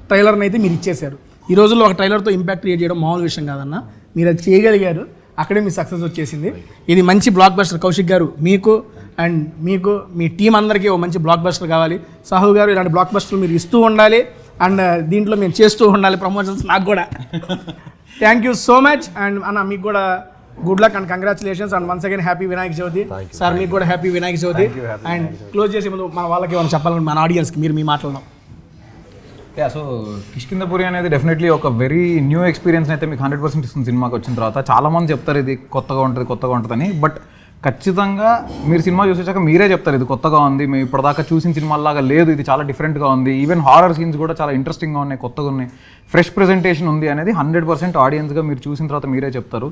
ట్రైలర్ని అయితే మీరు ఇచ్చేశారు. ఈ రోజుల్లో ఒక ట్రైలర్తో ఇంపాక్ట్ క్రియేట్ చేయడం మామూలు విషయం కాదన్న, మీరు అది చేయగలిగారు, అక్కడే మీ సక్సెస్ వచ్చేసింది. ఇది మంచి బ్లాక్ బస్టర్ కౌశిక్ గారు, మీకు అండ్ మీకు మీ టీం అందరికీ ఒక మంచి బ్లాక్ బస్టర్ కావాలి. సాహు గారు ఇలాంటి బ్లాక్ బస్టర్లు మీరు ఇస్తూ ఉండాలి అండ్ దీంట్లో మేము చేస్తూ ఉండాలి ప్రమోషన్స్ నాకు కూడా. Thank you so much and అన్న మీకు కూడా good luck and congratulations and once again happy Vinayaka Chavithi sir. మీకు కూడా happy Vinayaka Chavithi. And close చేసే ముందు మన వాళ్ళకి ఏమైనా చెప్పాలని మన ఆడియన్స్కి మీరు మీ మాట్లాడడం. సో కిష్కిందపురి అనేది డెఫినెట్లీ ఒక వెరీ న్యూ ఎక్స్పీరియన్స్ అయితే మీకు 100% ఇస్తుంది సినిమాకి వచ్చిన తర్వాత. చాలామంది చెప్తారు ఇది కొత్తగా ఉంటుందని, బట్ ఖచ్చితంగా మీరు సినిమా చూసేసాక మీరే చెప్తారు ఇది కొత్తగా ఉంది, మేము ఇప్పటిదాకా చూసిన సినిమాలాగా లేదు, ఇది చాలా డిఫరెంట్గా ఉంది, ఈవెన్ హారర్ సీన్స్ కూడా చాలా ఇంట్రెస్టింగ్గా ఉన్నాయి, కొత్తగా ఉన్నాయి, ఫ్రెష్ ప్రెజెంటేషన్ ఉంది అనేది 100% ఆడియన్స్గా మీరు చూసిన తర్వాత మీరే చెప్తారు.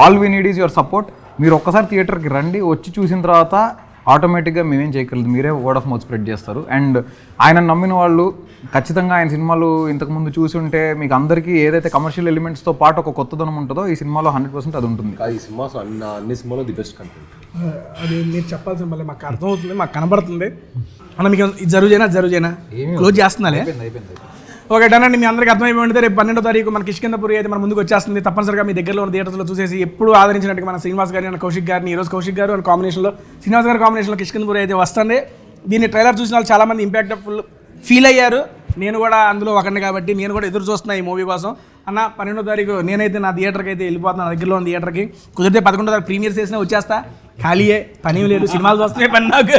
All we need is your support. మీరు ఒక్కసారి థియేటర్కి రండి, వచ్చి చూసిన తర్వాత ఆటోమేటిక్గా మేమేం చేయగలదు, మీరే వర్డ్ ఆఫ్ మౌత్ స్ప్రెడ్ చేస్తారు. అండ్ ఆయన నమ్మిన వాళ్ళు ఖచ్చితంగా ఆయన సినిమాలు ఇంతకుముందు చూసి ఉంటే మీకు అందరికీ ఏదైతే కమర్షియల్ ఎలిమెంట్స్తో పాటు ఒక కొత్తదనం ఉంటుందో ఈ సినిమాలో 100% అది ఉంటుంది. ఈ సినిమా అన్ని సినిమాలో ది బెస్ట్ కంటెంట్. అది మీరు చెప్పాల్సిన మళ్ళీ మాకు అర్థమవుతుంది, మాకు కనబడుతుంది అన్న. మీకు జరుగుజైనా క్లోజ్ చేస్తున్నాలే. ఓకే డన్ అండి. మీ అందరికీ అర్థమైపోయి ఉంటే రేపు 12వ తారీఖు మన కిష్కిందపురి అయితే మన ముందుకు వచ్చేస్తుంది. తప్పనిసరిగా మీ దగ్గరలో ఉన్న థియేటర్స్లో చూసేసి ఎప్పుడు ఆదరించినట్టుగా మన శ్రీనివాస్ గారిని అండ్ కౌశిక్ గారిని, ఈరోజు కౌశిక్ గారు అండ్ కాంబినేషన్లో శ్రీనివాస్ గారి కాంబినేషన్లో కిష్కిందపురి అయితే వస్తుంది. దీన్ని ట్రైలర్ చూసిన వాళ్ళు చాలామంది ఇంపాక్ట్ఫుల్ ఫీల్ అయ్యారు, నేను కూడా అందులో ఒకరిని కాబట్టి నేను కూడా ఎదురు చూస్తున్నా ఈ మూవీ కోసం. అన్న 12వ తారీఖు నేనైతే నా థియేటర్కి అయితే వెళ్ళిపోతున్నా, నా దగ్గరలో ఉన్న థియేటర్కి. కుదిరితే 11వ తారీఖు ప్రీమియర్స్ చేసినా వచ్చేస్తా, ఖాళీయే, పని లేదు, సినిమాలు చూస్తున్నాయి పని నాకు.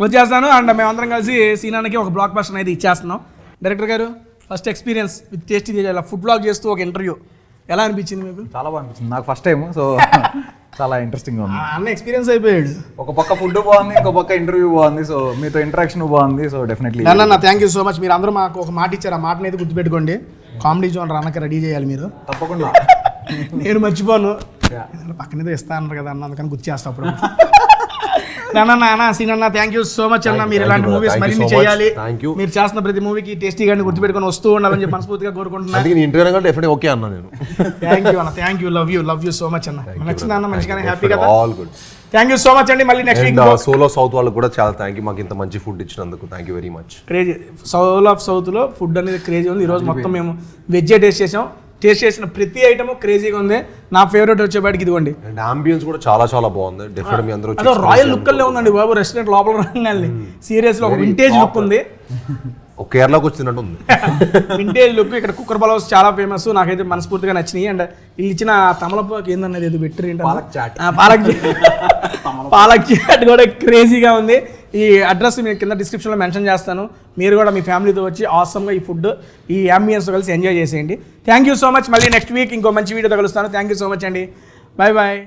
వచ్చేస్తాను. అండ్ మేమందరం కలిసి సీనానికి ఒక బ్లాక్ బస్టర్ అయితే ఇచ్చేస్తున్నాం. డైరెక్టర్ గారు ఫస్ట్ ఎక్స్పీరియన్స్ విత్ టేస్టీ ఇలా ఫుడ్ బ్లాగ్ చేస్తూ ఒక ఇంటర్వ్యూ ఎలా అనిపించింది మీకు? చాలా బాగా అనిపించింది నాకు ఫస్ట్ టైం, సో చాలా ఇంట్రెస్టింగ్గా ఉంది. అన్న ఎక్స్పీరియన్స్ అయిపోయాడు. ఒక పక్క ఫుడ్ బాగుంది, ఇంకో పక్క ఇంటర్వ్యూ బాగుంది, సో మీతో ఇంటరాక్షన్ బాగుంది, సో డెఫినెట్లీ. అన్న థ్యాంక్ యూ సో మచ్. మీరు అందరూ మాకు ఒక మాట ఇచ్చారు, ఆ మాటని అయితే గుర్తుపెట్టుకోండి. కామెడీ జోన్ అన్నకి రెడీ చేయాలి మీరు. తప్పకుండా. నేను మర్చిపోను, పక్కనేదో ఇస్తా అన్నారు కదా అన్న, అందుకని గుర్తు చేస్తా అప్పుడు. అన్న సీనన్న థ్యాంక్ యూ సో మచ్ అన్న. మీరు ఇలాంటి మూవీస్ మరిన్ని చేయాలి. మీరు చేస్తున్న ప్రతి మూవీకి టేస్టీ గాని గుర్తుపెట్టుకొని వస్తూ ఉండాలని చెప్పి మనస్ఫూర్తిగా కోరుకుంటున్నాను. డెఫినెట్ ఓకే అన్న నేను. థ్యాంక్ యూ అన్న, thank you, love you so much అన్న. నచ్చింది అన్న, మంచిగానే హ్యాపీ కదా. All good. Thank you so much అండి. మళ్ళీ next week Soul of South వాళ్ళకి కూడా చాలా థ్యాంక్ యూ, మాకు ఇంత మంచి ఫుడ్ ఇచ్చినందుకు. Thank you very much. Crazy Soul of South లో ఫుడ్ అనేది క్రేజీ ఉంది. ఈరోజు మొత్తం మేము వెజ్ టేస్ట్ చేసాం. టేస్ట్ చేసిన ప్రతి ఐటమ్ క్రేజీగా ఉంది. నా ఫేవరెట్ వచ్చేపాటికి ఇదిగోండి. అండ్ అంబియన్స్ కూడా చాలా చాలా బాగుంది. డెఫినెట్ మీ అందరూ అదో రాయల్ లుక్ అల్లే ఉందండి బాబు. రెస్టారెంట్ లోపల రంగాల్ని సీరియస్ లో ఒక వింటేజ్ లుక్ ఉంది. ఒక కేరళకు వచ్చినట్టు ఉంది. Vintage look. ఇక్కడ కుక్కర్ పలావ్స్ చాలా ఫేమస్, నాకైతే మనస్ఫూర్తిగా నచ్చినాయి. అండ్ వీళ్ళు ఇచ్చిన తమలపాకు ఏందన్నది ఏదో పెట్టరు ఏంటంటే పాలక్ చాట్ కూడా క్రేజీగా ఉంది. ఈ అడ్రస్ నేను కింద డిస్క్రిప్షన్లో మెన్షన్ చేస్తాను. మీరు కూడా మీ ఫ్యామిలీతో వచ్చి ఆసమ్గా ఈ ఫుడ్ ఈ అంబియన్స్తో కలిసి ఎంజాయ్ చేసేయండి. Thank you so much. మళ్ళీ నెక్స్ట్ వీక్ ఇంకో మంచి వీడియోతో కలుస్తాను. థ్యాంక్ యూ సో మచ్ అండి. Bye bye.